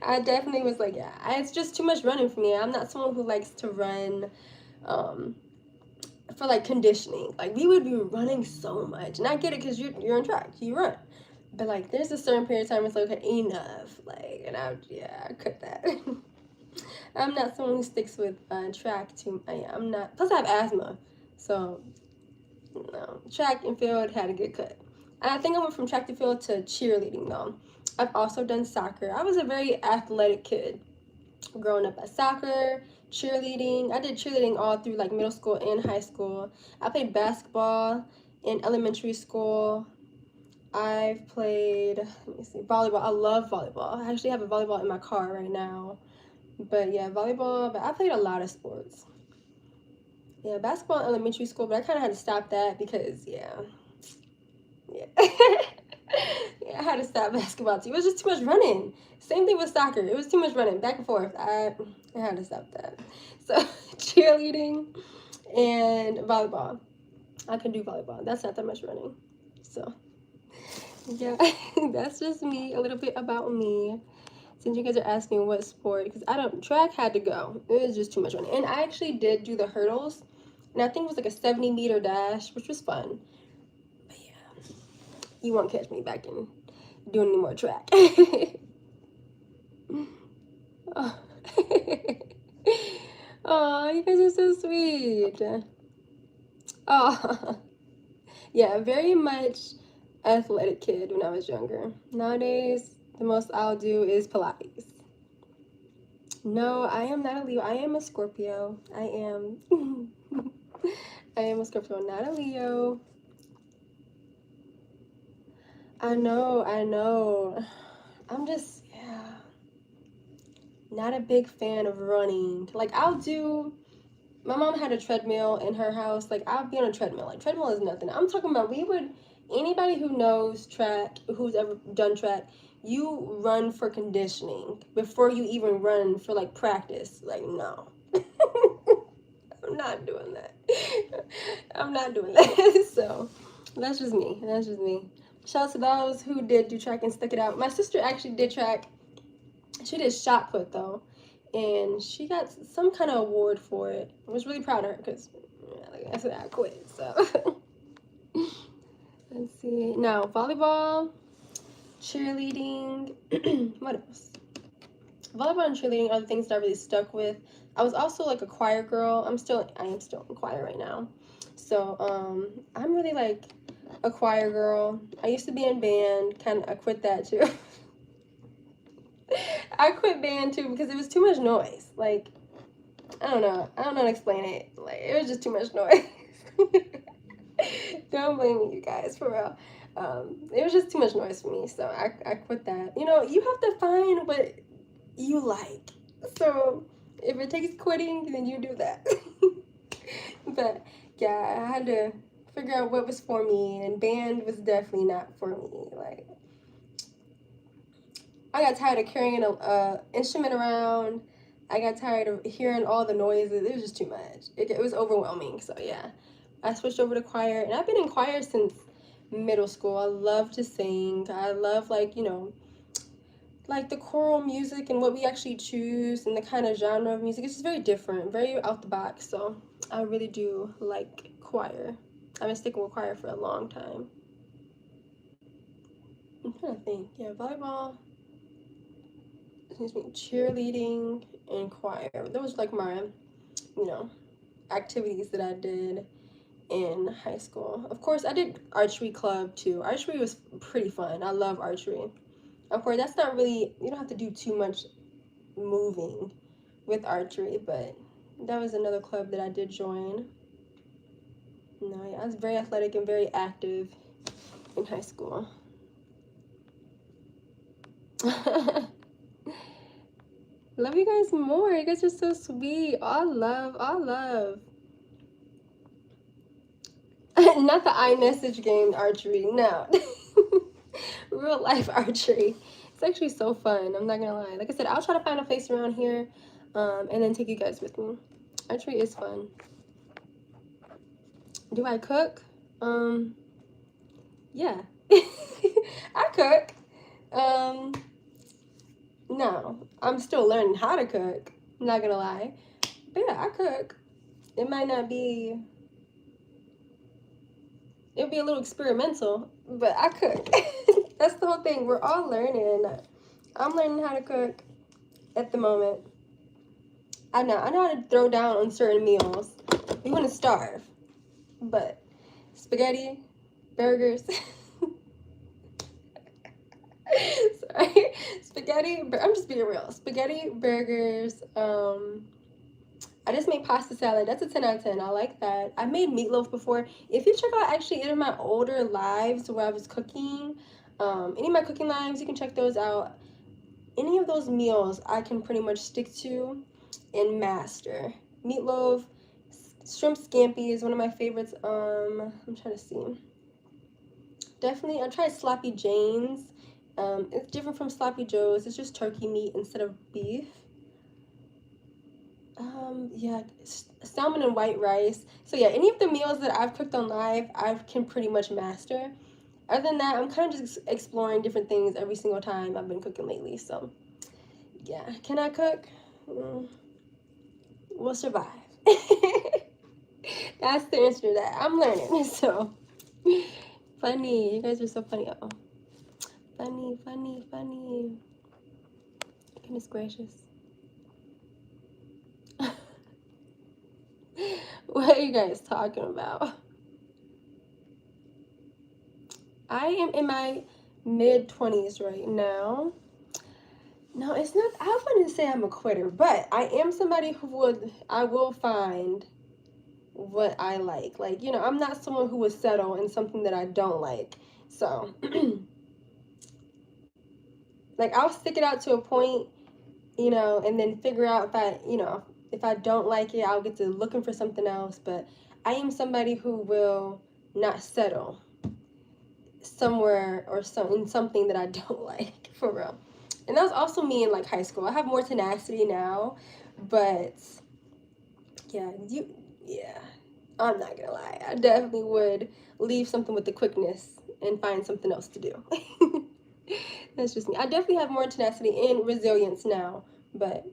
I definitely was like, yeah, it's just too much running for me. I'm not someone who likes to run, for like conditioning. Like, we would be running so much, and I get it because you're on track, you run. But like, there's a certain period of time it's like, okay, enough. Like, and I cut that. I'm not someone who sticks with track too. I'm not. Plus, I have asthma, so no. Track and field had a good cut. And I think I went from track to field to cheerleading though. I've also done soccer. I was a very athletic kid growing up. At soccer, cheerleading. I did cheerleading all through like middle school and high school. I played basketball in elementary school. I've played, let me see, volleyball. I love volleyball. I actually have a volleyball in my car right now. But yeah, volleyball. But I played a lot of sports. Yeah, basketball in elementary school, but I kind of had to stop that because, yeah. Yeah, I had to stop basketball too. It was just too much running. Same thing with soccer. It was too much running, back and forth. I had to stop that. So, cheerleading and volleyball. I can do volleyball. That's not that much running. So, yeah, that's just me, a little bit about me. Since you guys are asking what sport, because track had to go. It was just too much running. And I actually did do the hurdles, and I think it was like a 70-meter dash, which was fun. But yeah, you won't catch me back in doing any more track. Oh. Oh, you guys are so sweet. Oh, yeah, very much athletic kid when I was younger. Nowadays, the most I'll do is Pilates. No, I am not a Leo. I am a Scorpio. I am. I am a Scorpio, not a Leo. I know. I'm just, yeah, not a big fan of running. Like, my mom had a treadmill in her house. Like, I'll be on a treadmill. Like, treadmill is nothing. I'm talking about, anybody who knows track, who's ever done track, you run for conditioning before you even run for, like, practice. Like, no. I'm not doing that. I'm not doing that. So, that's just me. Shout out to those who did do track and stuck it out. My sister actually did track. She did shot put, though. and she got some kind of award for it. I was really proud of her because, like I said, I quit. So let's see. Now volleyball, cheerleading. What else? Volleyball and cheerleading are the things that I really stuck with. I was also like a choir girl. I am still in choir right now. So I'm really like a choir girl. I used to be in band. I quit that too. I quit band too because it was too much noise. Like, I don't know. I don't know how to explain it. Like, it was just too much noise. Don't blame me, you guys, for real. It was just too much noise for me, so I quit that. You know, you have to find what you like. So if it takes quitting, then you do that. But yeah, I had to figure out what was for me, and band was definitely not for me. Like, I got tired of carrying a instrument around. I got tired of hearing all the noises. It was just too much. It was overwhelming. So yeah, I switched over to choir, and I've been in choir since middle school. I love to sing. I love, like, you know, like the choral music and what we actually choose and the kind of genre of music. It's just very different, very out the box. So I really do like choir. I've been sticking with choir for a long time. I'm trying to think. Yeah, volleyball, excuse me, cheerleading, and choir. Those were like my, you know, activities that I did in high school. Of course, I did archery club too. Archery was pretty fun. I love archery. Of course, that's not really, you don't have to do too much moving with archery, but that was another club that I did join. No, yeah, I was very athletic and very active in high school. Love you guys more. You guys are so sweet. All love, all love. Not the iMessage game archery, no. Real life archery. It's actually so fun. I'm not gonna lie. Like I said, I'll try to find a place around here, and then take you guys with me. Archery is fun. Do I cook? Yeah. I cook. No, I'm still learning how to cook. I'm not gonna lie. But yeah, I cook. It might not be, it'll be a little experimental, but I cook. That's the whole thing. We're all learning. I'm learning how to cook at the moment. I know how to throw down on certain meals. We wouldn't starve. But spaghetti, burgers. Sorry. Spaghetti, I'm just being real. Spaghetti, burgers, I just made pasta salad. That's a 10 out of 10. I like that. I made meatloaf before. If you check out actually any of my older lives where I was cooking, any of my cooking lives, you can check those out. Any of those meals I can pretty much stick to and master. Meatloaf, shrimp scampi is one of my favorites. I'm trying to see. Definitely, I tried Sloppy Jane's. It's different from Sloppy Joe's. It's just turkey meat instead of beef. Yeah, salmon and white rice. So yeah, any of the meals that I've cooked on live, I can pretty much master. Other than that, I'm kind of just exploring different things every single time I've been cooking lately. So yeah, can I cook? We'll survive. That's the answer to that. I'm learning. So funny. You guys are so funny. Oh, funny, funny, funny. Goodness gracious. What are you guys talking about? I am in my mid-20s right now. No, it's not, I wouldn't say I'm a quitter, but I am somebody I will find what I like. Like, you know, I'm not someone who would settle in something that I don't like. So, like, I'll stick it out to a point, you know, and then figure out if I don't like it, I'll get to looking for something else. But I am somebody who will not settle somewhere or in something that I don't like, for real. And that was also me in like high school. I have more tenacity now, but yeah, I'm not gonna lie. I definitely would leave something with the quickness and find something else to do. That's just me. I definitely have more tenacity and resilience now, but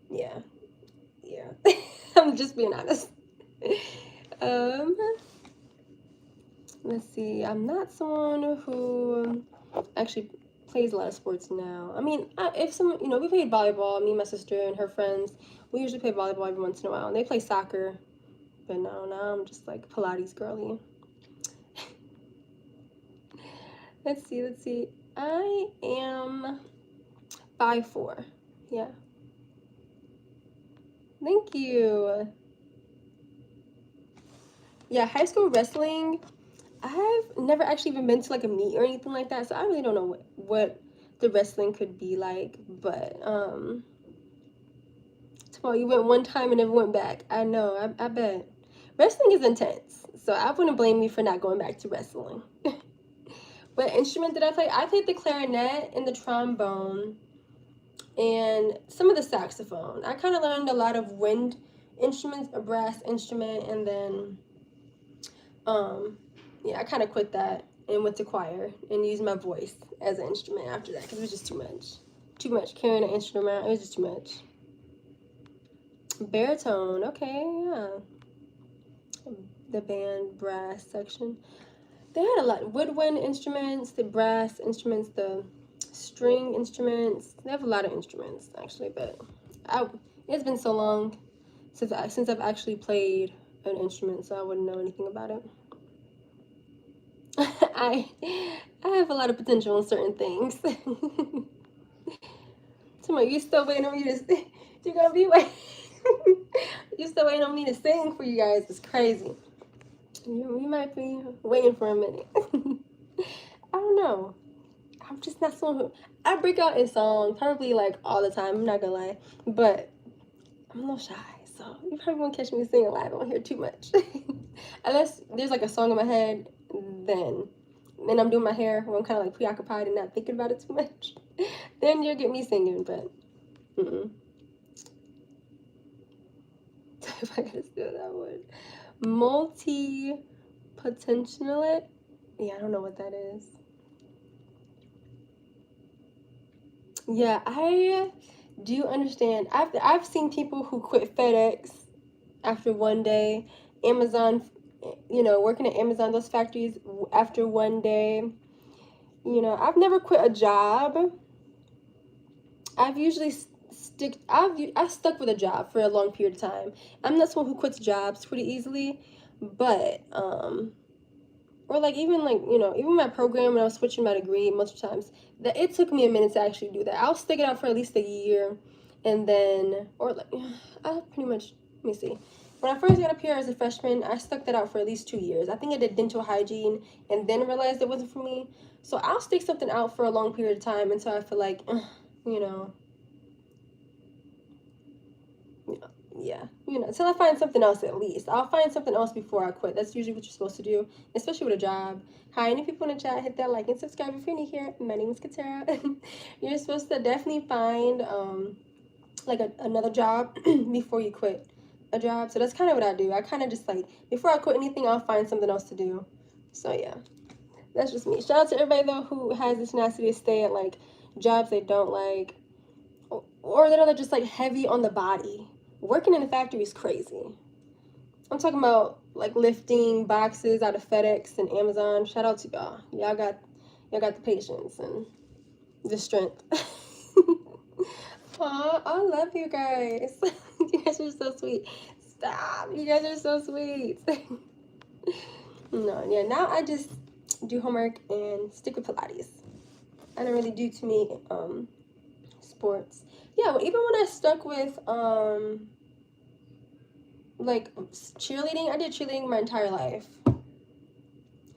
Yeah, yeah. I'm just being honest. um, let's see. I'm not someone who actually plays a lot of sports now. I mean, if some, we played volleyball. Me and my sister and her friends. We usually play volleyball every once in a while. And they play soccer, but no, now I'm just like Pilates girly. Let's see. Let's see. I am 5'4". Yeah. Thank you. Yeah, high school wrestling. I've never actually even been to like a meet or anything like that, so I really don't know what the wrestling could be like. But tomorrow you went one time and never went back. I know. I bet wrestling is intense, so I wouldn't blame you for not going back to wrestling. What instrument did I play? I played the clarinet and the trombone and some of the saxophone. I kind of learned a lot of wind instruments, a brass instrument, and then yeah, I kind of quit that and went to choir and used my voice as an instrument after that because it was just too much. Too much carrying an instrument around. It was just too much. Baritone, okay, yeah. The band brass section. They had a lot. Woodwind instruments, the brass instruments, the string instruments. They have a lot of instruments actually, but it's been so long since I've actually played an instrument, so I wouldn't know anything about it. I I have a lot of potential in certain things. Tomorrow, you still waiting on me to you're gonna be waiting. You still waiting on me to sing for you guys. It's crazy. You might be waiting for a minute. I don't know. I'm just not someone who I break out in song probably like all the time. I'm not gonna lie, but I'm a little shy, so you probably won't catch me singing live on here too much, unless there's like a song in my head. Then I'm doing my hair when I'm kind of like preoccupied and not thinking about it too much. Then you'll get me singing, but if I gotta steal that word, multi-potentialite. Yeah, I don't know what that is. Yeah, I do understand. I've seen people who quit FedEx after one day, Amazon, working at Amazon, those factories after one day. I've never quit a job. I've usually I've stuck with a job for a long period of time. I'm not someone who quits jobs pretty easily, but or like even my program when I was switching my degree most times, that it took me a minute to actually do that. I'll stick it out for at least a year, and then or like I pretty much let me see. When I first got up here as a freshman, I stuck that out for at least 2 years. I think I did dental hygiene and then realized it wasn't for me. So I'll stick something out for a long period of time until I feel like, you know, yeah, until I find something else at least. I'll find something else before I quit. That's usually what you're supposed to do, especially with a job. Hi, any people in the chat, hit that like and subscribe if you're new here. My name is HiitsCateira. You're supposed to definitely find like another job before you quit a job. So that's kind of what I do. I kind of just like before I quit anything, I'll find something else to do. So yeah, that's just me. Shout out to everybody though who has the tenacity to stay at like jobs they don't like, or that are just like heavy on the body. Working in a factory is crazy. I'm talking about like lifting boxes out of FedEx and Amazon. Shout out to y'all. Y'all got the patience and the strength. Aw, I love you guys. You guys are so sweet. Stop. You guys are so sweet. No, yeah, now I just do homework and stick with Pilates. I don't really do too many sports. Yeah, even when I stuck with like cheerleading, I did cheerleading my entire life.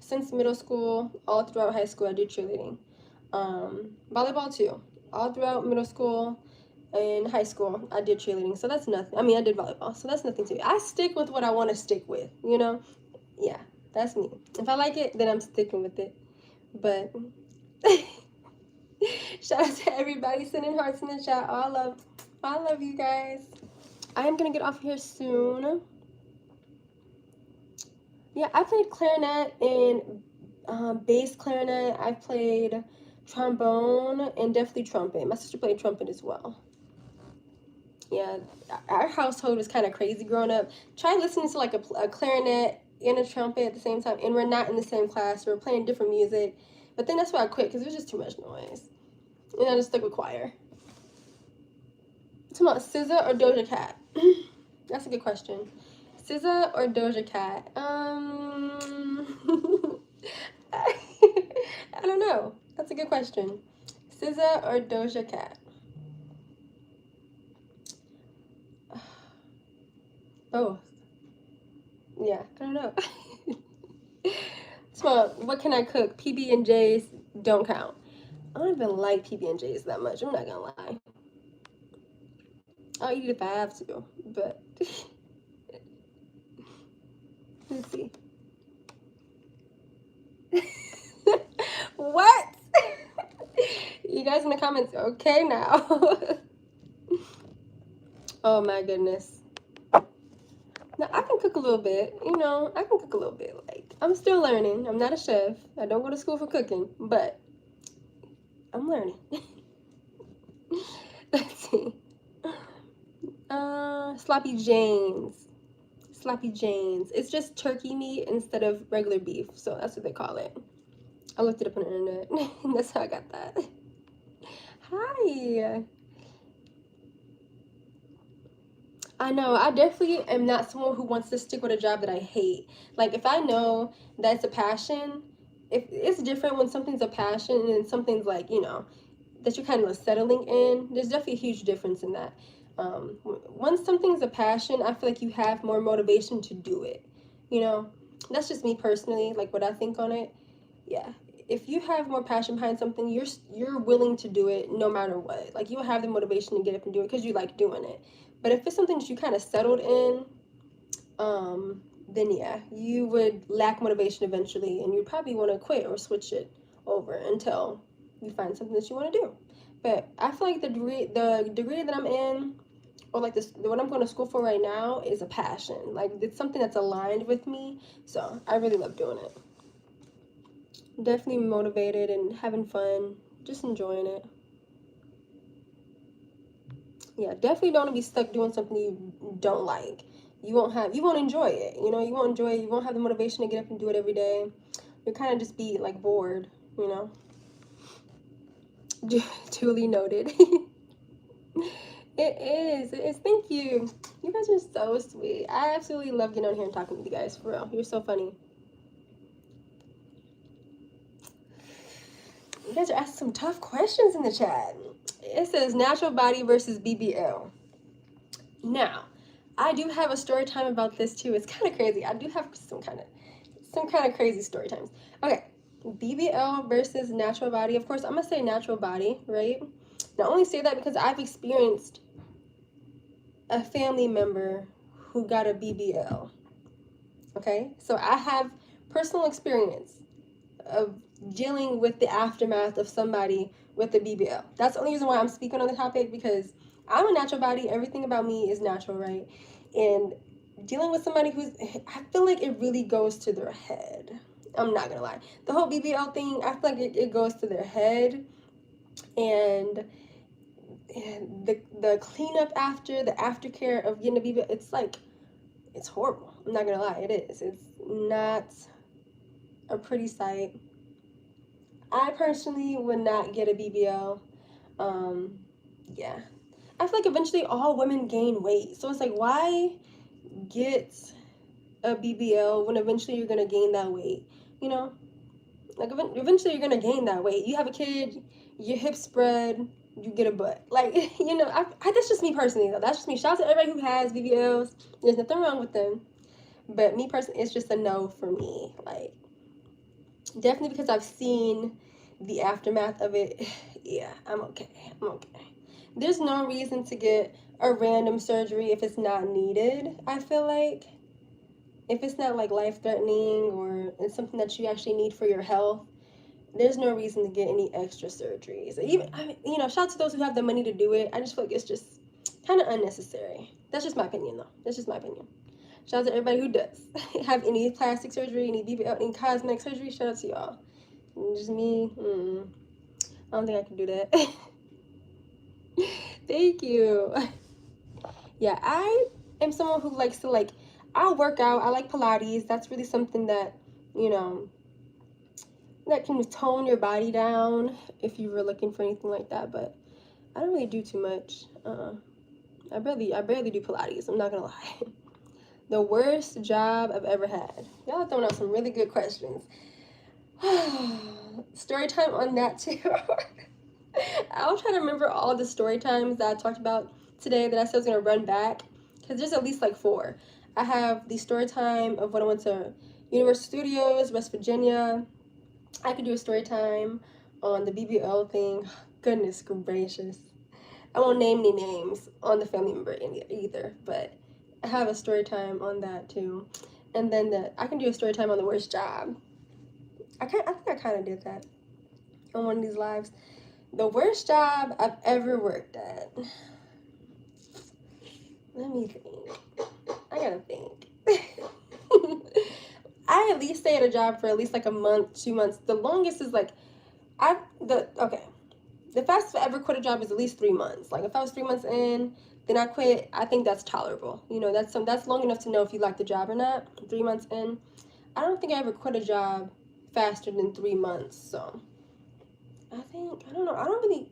Since middle school, all throughout high school, I did cheerleading. Volleyball too. All throughout middle school and high school, I did cheerleading. So that's nothing. I mean, I did volleyball, so that's nothing to me. I stick with what I want to stick with, Yeah, that's me. If I like it, then I'm sticking with it. But shout out to everybody sending hearts in the chat. I love you guys. I am gonna get off here soon. Yeah, I played clarinet and bass clarinet. I played trombone and definitely trumpet. My sister played trumpet as well. Yeah, our household was kind of crazy growing up. Try listening to like a clarinet and a trumpet at the same time, and we're not in the same class. We're playing different music. But then that's why I quit, because it was just too much noise. And I just stuck with choir. Talking about SZA or Doja Cat? That's a good question. SZA or Doja Cat? I don't know. That's a good question. SZA or Doja Cat? Both. Yeah, I don't know. So, what can I cook? PB and J's don't count. I don't even like PB and J's that much. I'm not gonna lie. I'll eat it if I have to, but let's see. What? You guys in the comments, okay now. Oh my goodness. Now I can cook a little bit, you know, I can cook a little bit. Like, I'm still learning. I'm not a chef. I don't go to school for cooking, but I'm learning. Let's see. Sloppy Janes. Sloppy Janes. It's just turkey meat instead of regular beef, so that's what they call it. I looked it up on the internet. And that's how I got that. Hi. I know. I definitely am not someone who wants to stick with a job that I hate. Like, if I know that's a passion, if it's different when something's a passion and something's like, you know, that you're kind of settling in. There's definitely a huge difference in that. Once something's a passion, I feel like you have more motivation to do it. You know, that's just me personally, like what I think on it. Yeah, if you have more passion behind something, you're willing to do it no matter what. Like, you'll have the motivation to get up and do it because you like doing it. But if it's something that you kind of settled in, then yeah, you would lack motivation eventually, and you'd probably want to quit or switch it over until you find something that you want to do. But I feel like the degree that I'm in, or like this, what I'm going to school for right now, is a passion. Like, it's something that's aligned with me, so I really love doing it. Definitely motivated and having fun, just enjoying it. Yeah, definitely don't want to be stuck doing something you don't like. You won't enjoy it. You know, you won't enjoy it. You won't have the motivation to get up and do it every day. You'll kind of just be like bored, you know. Duly noted. It is. It is. Thank you. You guys are so sweet. I absolutely love getting on here and talking with you guys. For real, you're so funny. You guys are asking some tough questions in the chat. It says natural body versus BBL. Now, I do have a story time about this too. It's kind of crazy. I do have some kind of crazy story times. Okay, BBL versus natural body. Of course, I'm gonna say natural body, right? And I only say that because I've experienced a family member who got a BBL. Okay, so I have personal experience of dealing with the aftermath of somebody with a BBL. That's the only reason why I'm speaking on the topic, because I'm a natural body. Everything about me is natural, right? And dealing with somebody I feel like it really goes to their head. I'm not gonna lie. The whole BBL thing, I feel like it goes to their head. And the cleanup after, the aftercare of getting a BBL, it's horrible. I'm not gonna lie, it is. It's not a pretty sight. I personally would not get a BBL. Yeah. I feel like eventually all women gain weight. So it's like, why get a BBL when eventually you're going to gain that weight? You know? Like, eventually you're going to gain that weight. You have a kid, your hips spread, you get a butt. Like, you know, that's just me personally, though. That's just me. Shout out to everybody who has BBLs. There's nothing wrong with them. But me personally, it's just a no for me. Like, definitely because I've seen the aftermath of it. Yeah, I'm okay. I'm okay. There's no reason to get a random surgery if it's not needed, I feel like. If it's not like life-threatening or it's something that you actually need for your health, there's no reason to get any extra surgeries. Even, I mean, you know, shout out to those who have the money to do it. I just feel like it's just kind of unnecessary. That's just my opinion, though. That's just my opinion. Shout out to everybody who does have any plastic surgery, any BBL, any cosmetic surgery. Shout out to y'all. Just me. I don't think I can do that. Thank you. Yeah, I am someone who likes to like, I'll work out. I like Pilates. That's really something that, you know, that can tone your body down if you were looking for anything like that. But I don't really do too much. I barely do Pilates. I'm not gonna lie. The worst job I've ever had. Y'all are throwing out some really good questions. Story time on that too. I'll try to remember all the story times that I talked about today that I said I was gonna run back, because there's at least like four. I have the story time of when I went to Universal Studios, West Virginia. I could do a story time on the BBL thing. Goodness gracious. I won't name any names on the family member either, but I have a story time on that too. And then I can do a story time on the worst job. I think I kind of did that on one of these lives. The worst job I've ever worked at. Let me think. I gotta think. I at least stay at a job for at least like a month, 2 months. The longest is like okay. The fastest I ever quit a job is at least 3 months. Like if I was 3 months in, then I quit. I think that's tolerable. You know, that's long enough to know if you like the job or not. 3 months in, I don't think I ever quit a job faster than 3 months. So I don't know. I don't really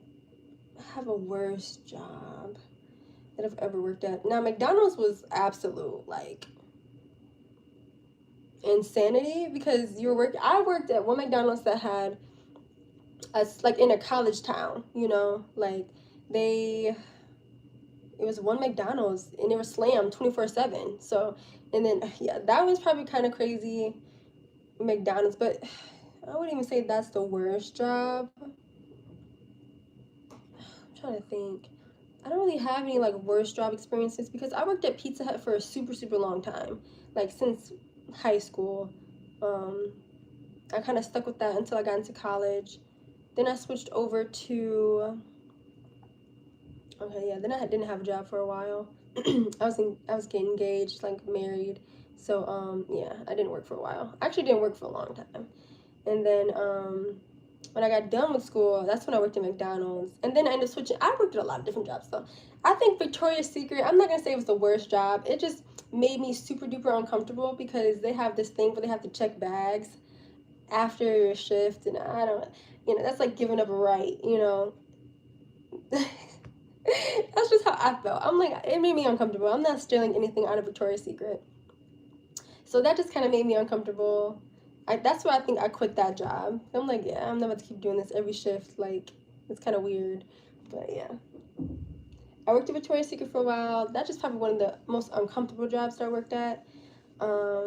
have a worse job that I've ever worked at. Now McDonald's was absolute like insanity, because I worked at one McDonald's that had us like in a college town, you know, like it was one McDonald's and it was slammed 24/7. So, and then yeah, that was probably kind of crazy, McDonald's, but I wouldn't even say that's the worst job. I'm trying to think. I don't really have any like worst job experiences, because I worked at Pizza Hut for a super super long time, like since high school. I kind of stuck with that until I got into college. Then I switched over to okay, yeah. Then I didn't have a job for a while. I was getting engaged, like married. So yeah, I didn't work for a while. I actually didn't work for a long time. And then when I got done with school, that's when I worked at McDonald's. And then I ended up switching. I worked at a lot of different jobs though. I think Victoria's Secret, I'm not gonna say it was the worst job. It just made me super duper uncomfortable, because they have this thing where they have to check bags after your shift, and I don't, that's like giving up a right, That's just how I felt. I'm like, it made me uncomfortable. I'm not stealing anything out of Victoria's Secret. So that just kind of made me uncomfortable. That's why I think I quit that job. I'm like, yeah, I'm not about to keep doing this every shift. Like, it's kind of weird. But yeah. I worked at Victoria's Secret for a while. That's just probably one of the most uncomfortable jobs that I worked at. Let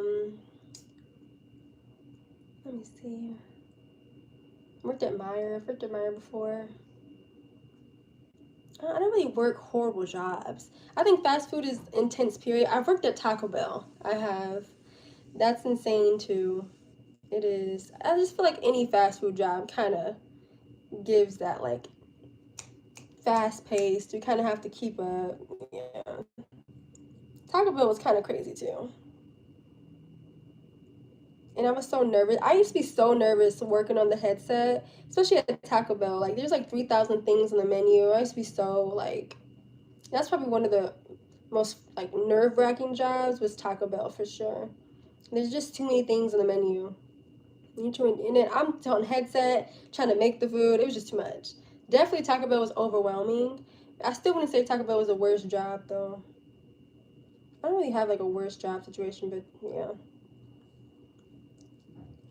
me see. I worked at Meijer. I've worked at Meijer before. I don't really work horrible jobs. I think fast food is intense, period. I've worked at Taco Bell. I have. That's insane, too. It is. I just feel like any fast food job kind of gives that, like, fast paced. You kind of have to keep up. Yeah. Taco Bell was kind of crazy, too. And I was so nervous. I used to be so nervous working on the headset, especially at Taco Bell. Like, there's like 3,000 things on the menu. I used to be so, like, that's probably one of the most, like, nerve-wracking jobs was Taco Bell for sure. There's just too many things on the menu. And then I'm on headset, trying to make the food. It was just too much. Definitely Taco Bell was overwhelming. I still wouldn't say Taco Bell was the worst job, though. I don't really have, like, a worst job situation, but, yeah.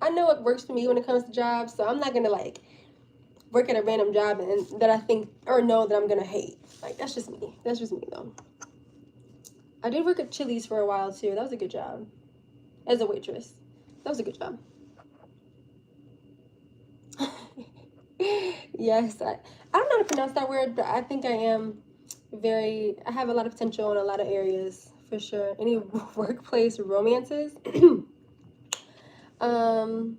I know what works for me when it comes to jobs, so I'm not gonna like work at a random job and that I think or know that I'm gonna hate. Like that's just me. That's just me though. I did work at Chili's for a while too. That was a good job. As a waitress. That was a good job. Yes, I don't know how to pronounce that word, but I think I have a lot of potential in a lot of areas for sure. Any workplace romances? um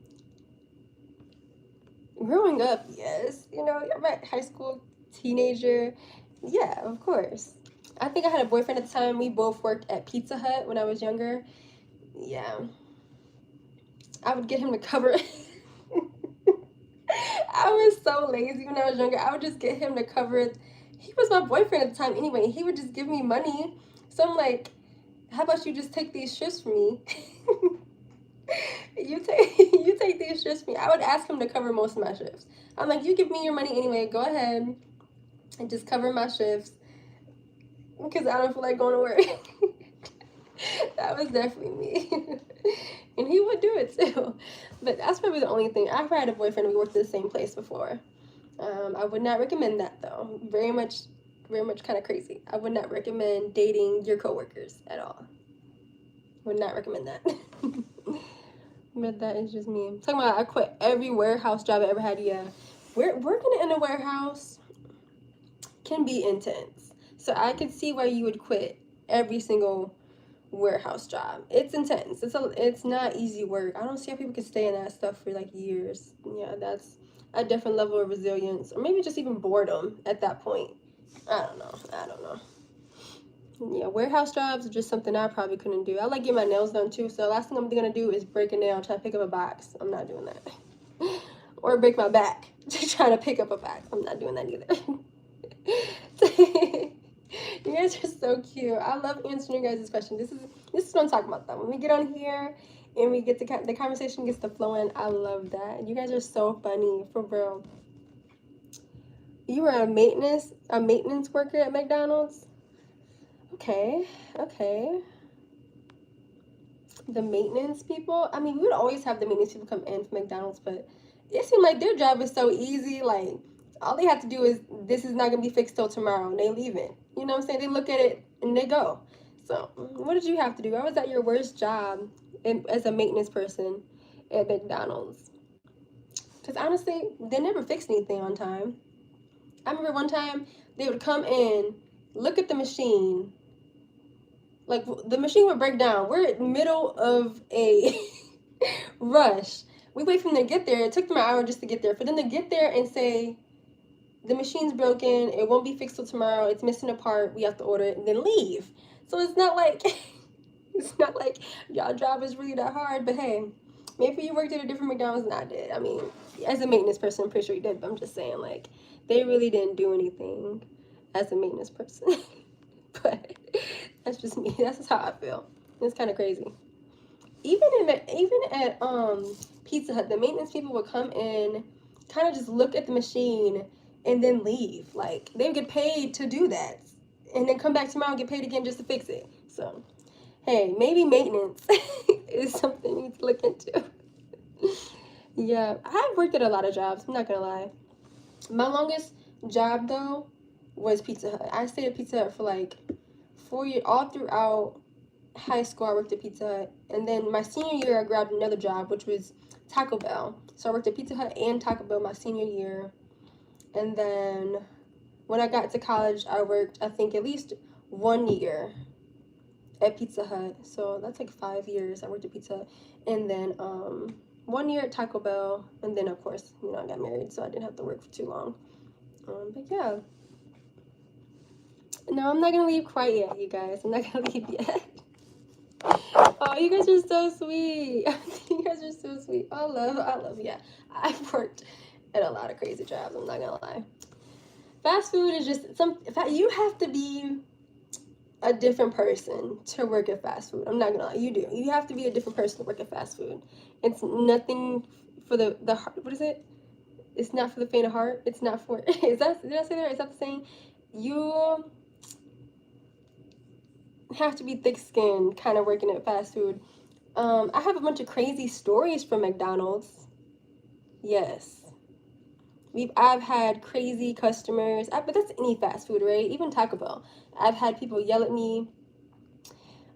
Growing up, yes. I'm at high school, teenager. Yeah, of course. I think I had a boyfriend at the time. We both worked at Pizza Hut when I was younger. Yeah. I would get him to cover it. I was so lazy when I was younger. I would just get him to cover it. He was my boyfriend at the time anyway. He would just give me money So I'm like, how about you just take these shifts for me? You take these shifts for me. I would ask him to cover most of my shifts. I'm like, you give me your money anyway. Go ahead and just cover my shifts because I don't feel like going to work. That was definitely me. And he would do it too. But that's probably the only thing. I've had a boyfriend and we worked at the same place before. I would not recommend that though. Very much kind of crazy. I would not recommend dating your coworkers at all. Would not recommend that. But that is just me. I'm talking about I quit every warehouse job I ever had. Yeah. Working in a warehouse can be intense. So I can see why you would quit every single warehouse job. It's intense. It's not easy work. I don't see how people can stay in that stuff for like years. Yeah, that's a different level of resilience, or maybe just even boredom at that point. I don't know. Yeah, warehouse jobs are just something I probably couldn't do. I like getting my nails done too, so the last thing I'm gonna do is break a nail trying to pick up a box. I'm not doing that. Or break my back trying to pick up a box. I'm not doing that either. You guys are so cute. I love answering your guys' questions. This is what I'm talking about though. When we get on here and we get the conversation gets to flowing, I love that. You guys are so funny, for real. You were a maintenance worker at McDonald's? Okay. The maintenance people, I mean, we would always have the maintenance people come in from McDonald's, but it seemed like their job is so easy. Like, all they have to do is, this is not going to be fixed till tomorrow, and they leave it. You know what I'm saying? They look at it, and they go. So, what did you have to do? Why was that your worst job as a maintenance person at McDonald's? Because honestly, they never fixed anything on time. I remember one time, they would come in, look at the machine, like, the machine would break down. We're in the middle of a rush. We wait for them to get there. It took them an hour just to get there. For them to get there and say, the machine's broken, it won't be fixed till tomorrow, it's missing a part, we have to order it, and then leave. So it's not like, y'all job is really that hard, but hey, maybe you worked at a different McDonald's than I did. I mean, as a maintenance person, I'm pretty sure you did, but I'm just saying, like, they really didn't do anything as a maintenance person. But that's just me. That's just how I feel. It's kind of crazy. Even at Pizza Hut, the maintenance people would come in, kind of just look at the machine and then leave. Like, they would get paid to do that, and then come back tomorrow and get paid again just to fix it. So, hey, maybe maintenance is something you need to look into. Yeah, I've worked at a lot of jobs. I'm not gonna lie. My longest job though was Pizza Hut. I stayed at Pizza Hut for like 4 years, all throughout high school. I worked at Pizza Hut, and then my senior year I grabbed another job, which was Taco Bell. So I worked at Pizza Hut and Taco Bell my senior year, and then when I got to college, I worked, I think, at least 1 year at Pizza Hut. So that's like 5 years I worked at Pizza Hut, and then 1 year at Taco Bell, and then of course, you know, I got married, so I didn't have to work for too long. But yeah. No, I'm not gonna leave quite yet, you guys. I'm not gonna leave yet. Oh, you guys are so sweet. You guys are so sweet. I love, yeah. I've worked at a lot of crazy jobs, I'm not gonna lie. Fast food is just you have to be a different person to work at fast food. I'm not gonna lie, you do. You have to be a different person to work at fast food. It's nothing for the heart. What is it? It's not for the faint of heart. It's not for, did I say that? Is that the saying? You have to be thick-skinned kind of working at fast food. I have a bunch of crazy stories from McDonald's. Yes. I've had crazy customers, but that's any fast food, right? Even Taco Bell. I've had people yell at me,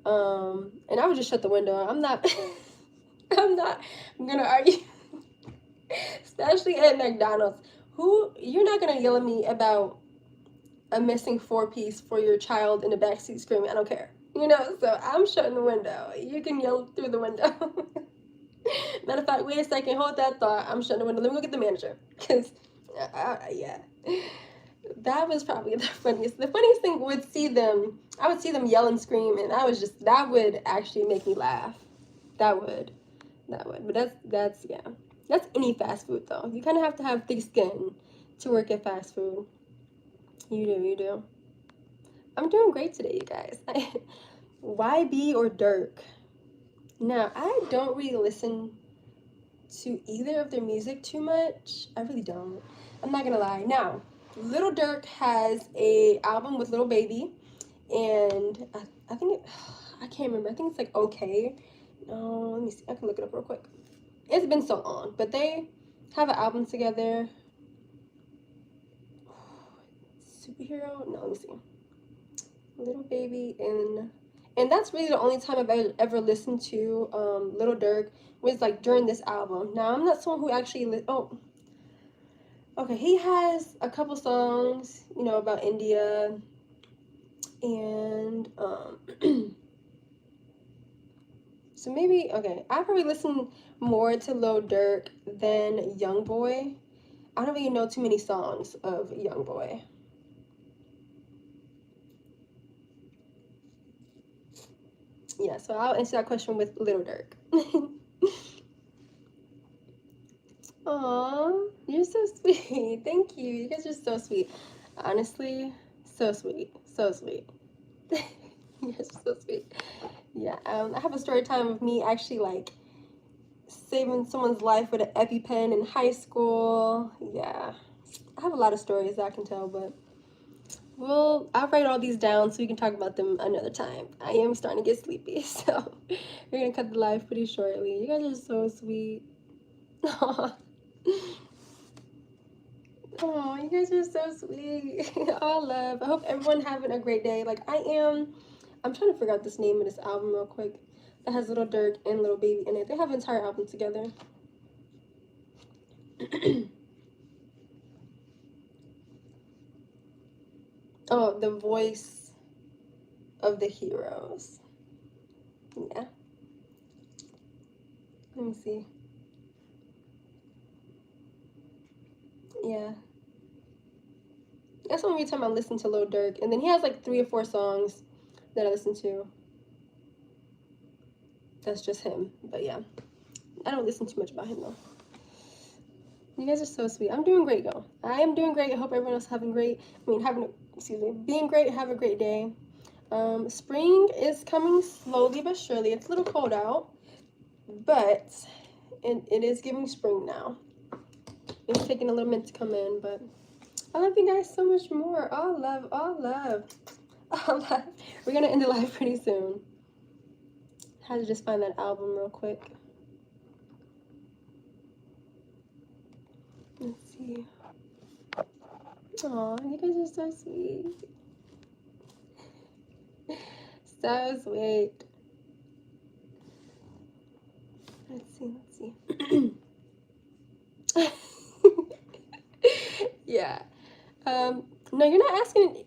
and I would just shut the window. I'm not gonna argue, especially at McDonald's. You're not gonna yell at me about a missing 4-piece for your child in the backseat screaming, I don't care. You know, so I'm shutting the window. You can yell through the window. Matter of fact, wait a second, hold that thought. I'm shutting the window. Let me go get the manager. Because, yeah. That was probably the funniest. The funniest thing I would see them yell and scream, and that would actually make me laugh. That would. But that's yeah. That's any fast food, though. You kind of have to have thick skin to work at fast food. You do. I'm doing great today, you guys. YB or Dirk? Now, I don't really listen to either of their music too much. I really don't. I'm not gonna lie. Now, Little Dirk has a album with Little Baby, and I think I can't remember. I think it's like Okay. No, let me see. I can look it up real quick. It's been so long, but they have an album together. Superhero? No, let me see. Little Baby and that's really the only time I've ever listened to Little Dirk was like during this album. Now I'm not someone who actually oh, okay, he has a couple songs, you know, about India and so maybe okay, I probably listen more to Lil Durk than Young Boy. I don't really know too many songs of Young Boy. Yeah, so I'll answer that question with Little Dirk. Aw, you're so sweet. Thank you. You guys are so sweet. Honestly, so sweet. So sweet. You guys are so sweet. Yeah, I have a story time of me actually like saving someone's life with an EpiPen in high school. Yeah, I have a lot of stories that I can tell, but I'll write all these down so we can talk about them another time. I am starting to get sleepy, so we're gonna cut the live pretty shortly. You guys are so sweet. Oh, you guys are so sweet. All love. I hope everyone having a great day. Like I am. I'm trying to figure out this name of this album real quick. That has Little Dirk and Little Baby in it. They have an entire album together. Oh, The Voice of the Heroes. Yeah. Let me see. Yeah. That's the only time I listen to Lil Durk. And then he has like 3 or 4 songs that I listen to. That's just him. But yeah. I don't listen too much about him though. You guys are so sweet. I'm doing great though. I am doing great. I hope everyone else having great. Being great. Have a great day. Spring is coming slowly but surely. It's a little cold out, but it is giving spring now. It's taking a little minute to come in, but I love you guys so much more. All love, all love, all love. We're gonna end the live pretty soon. Had to just find that album real quick. Let's see. Aw, you guys are so sweet. So sweet. Let's see. Yeah. No, you're not asking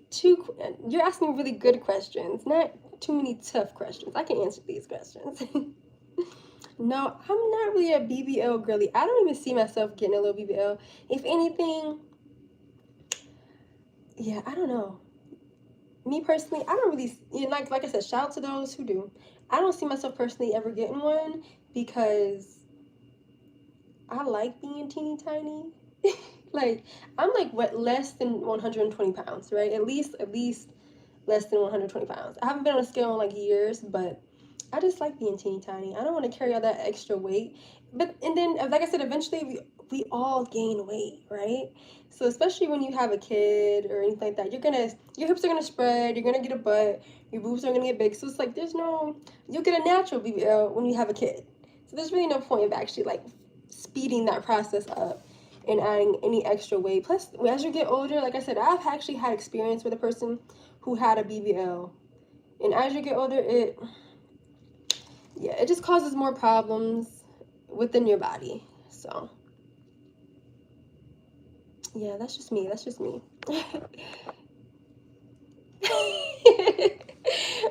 you're asking really good questions, not too many tough questions. I can answer these questions. No, I'm not really a BBL girly. I don't even see myself getting a little BBL. If anything, yeah, I don't know. Me personally, I don't really, like I said, shout out to those who do. I don't see myself personally ever getting one because I like being teeny tiny. Like, I'm like what, less than 120 pounds, right? At least less than 120 pounds. I haven't been on a scale in like years, but I just like being teeny tiny. I don't want to carry all that extra weight. And then, like I said, eventually we all gain weight, right? So especially when you have a kid or anything like that, your hips are gonna spread, you're gonna get a butt, your boobs are gonna get big. So it's like you'll get a natural BBL when you have a kid. So there's really no point of actually like speeding that process up and adding any extra weight. Plus, as you get older, like I said, I've actually had experience with a person who had a BBL. And as you get older, it just causes more problems within your body. So, yeah, that's just me. That's just me.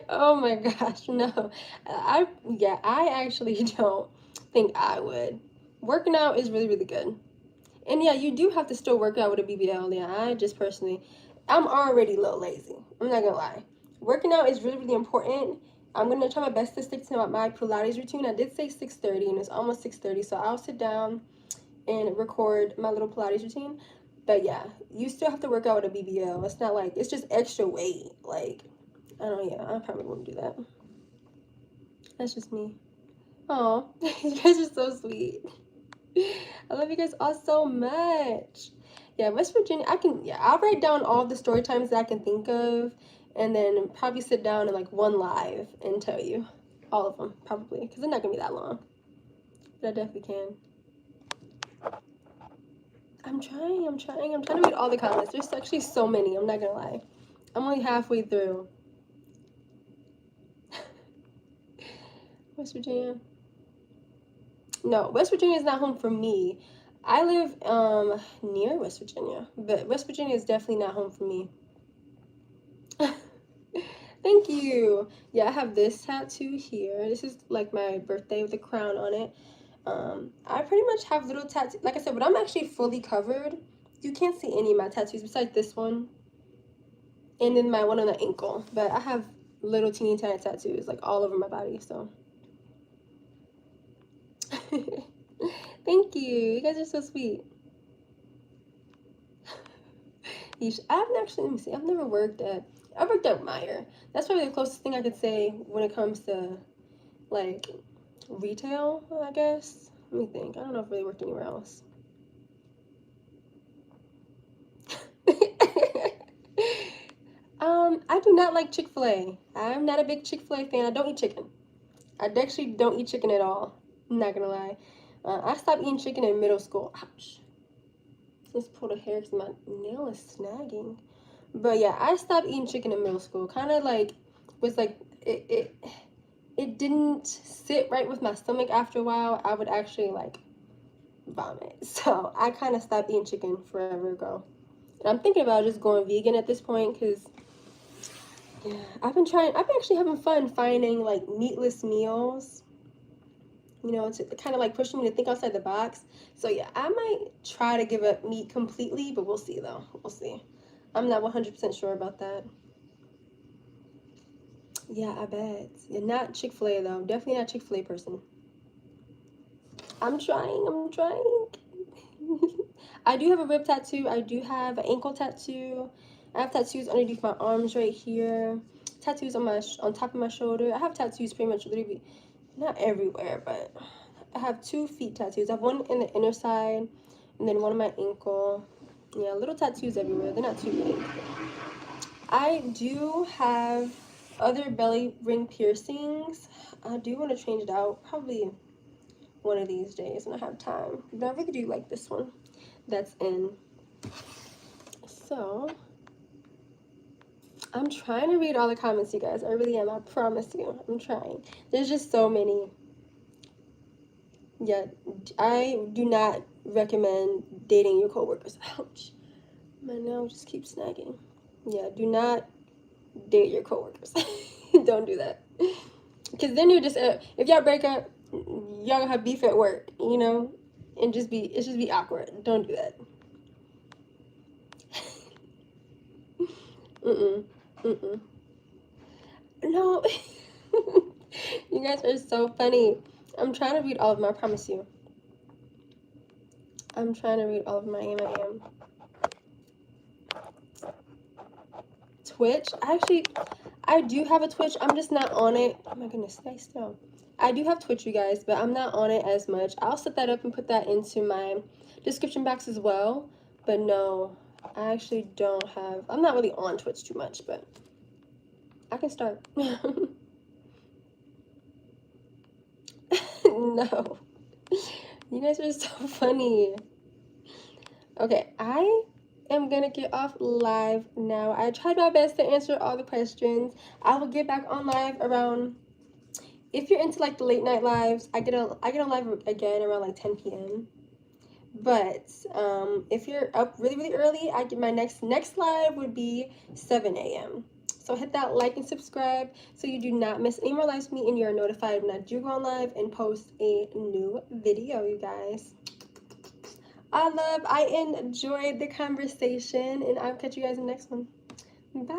Oh my gosh, no. I actually don't think I would. Working out is really, really good. And yeah, you do have to still work out with a BBL. Yeah, I'm already a little lazy. I'm not gonna lie. Working out is really, really important. I'm gonna try my best to stick to my Pilates routine. I did say 6:30 and it's almost 6:30, so I'll sit down and record my little Pilates routine. But yeah, you still have to work out with a BBL. It's not like, it's just extra weight. Like, I don't know, yeah, I probably wouldn't do that. That's just me. Oh, you guys are so sweet. I love you guys all so much. Yeah, West Virginia, I'll write down all the story times that I can think of, and then probably sit down and like one live and tell you all of them, probably, because they're not gonna be that long. But I definitely can. I'm trying to read all the comments. There's actually so many, I'm not gonna lie. I'm only halfway through. West Virginia. No, West Virginia is not home for me. I live near West Virginia, but West Virginia is definitely not home for me. Thank you. Yeah, I have this tattoo here. This is like my birthday with a crown on it. I pretty much have little tattoos. Like I said, but I'm actually fully covered. You can't see any of my tattoos besides this one. And then my one on the ankle. But I have little teeny tiny tattoos like all over my body, so. Thank you. You guys are so sweet. I've actually, let me see, I've never worked at, I worked at Meijer. That's probably the closest thing I could say when it comes to, like, retail, I guess. Let me think. I don't know if I really worked anywhere else. I do not like Chick-fil-A. I'm not a big Chick-fil-A fan. I don't eat chicken. I actually don't eat chicken at all. I'm not gonna lie. I stopped eating chicken in middle school. Ouch. Just pulled a hair because my nail is snagging. But yeah, I stopped eating chicken in middle school. Kind of like, was like, it didn't sit right with my stomach after a while. I would actually like vomit. So I kind of stopped eating chicken forever ago. And I'm thinking about just going vegan at this point because, yeah, I've been actually having fun finding like meatless meals. You know, to kind of like pushing me to think outside the box. So yeah, I might try to give up meat completely, but we'll see though. We'll see. I'm not 100% sure about that. Yeah, I bet. Yeah, not Chick-fil-A though. Definitely not Chick-fil-A person. I'm trying. I do have a rib tattoo. I do have an ankle tattoo. I have tattoos underneath my arms right here. Tattoos on top of my shoulder. I have tattoos pretty much literally, not everywhere, but I have 2 feet tattoos. I have one in the inner side and then one on my ankle. Yeah, little tattoos everywhere. They're not too big. I do have other belly ring piercings. I do want to change it out. Probably one of these days when I have time. But I really do like this one that's in. So, I'm trying to read all the comments, you guys. I really am. I promise you. I'm trying. There's just so many. Yeah, I do not recommend dating your coworkers. Ouch. My nail just keeps snagging. Yeah, do not date your coworkers. Don't do that. Because then you're just, if y'all break up, y'all gonna have beef at work, you know? And it's just be awkward. Don't do that. Mm-mm. No. You guys are so funny. I'm trying to read all of them, I promise you. I'm trying to read all of them. I am. Twitch. I do have a Twitch. I'm just not on it. Oh my goodness, stay still. I do have Twitch, you guys, but I'm not on it as much. I'll set that up and put that into my description box as well. But no, I actually don't have. I'm not really on Twitch too much, but I can start. No. You guys are so funny. Okay, I am gonna get off live now. I tried my best to answer all the questions. I will get back on live around, if you're into like the late night lives, I get on live again around like 10 p.m. But if you're up really early, I get my next live would be 7 a.m. So hit that like and subscribe so you do not miss any more lives from me and you're notified when I do go on live and post a new video, you guys. I enjoyed the conversation, and I'll catch you guys in the next one. Bye.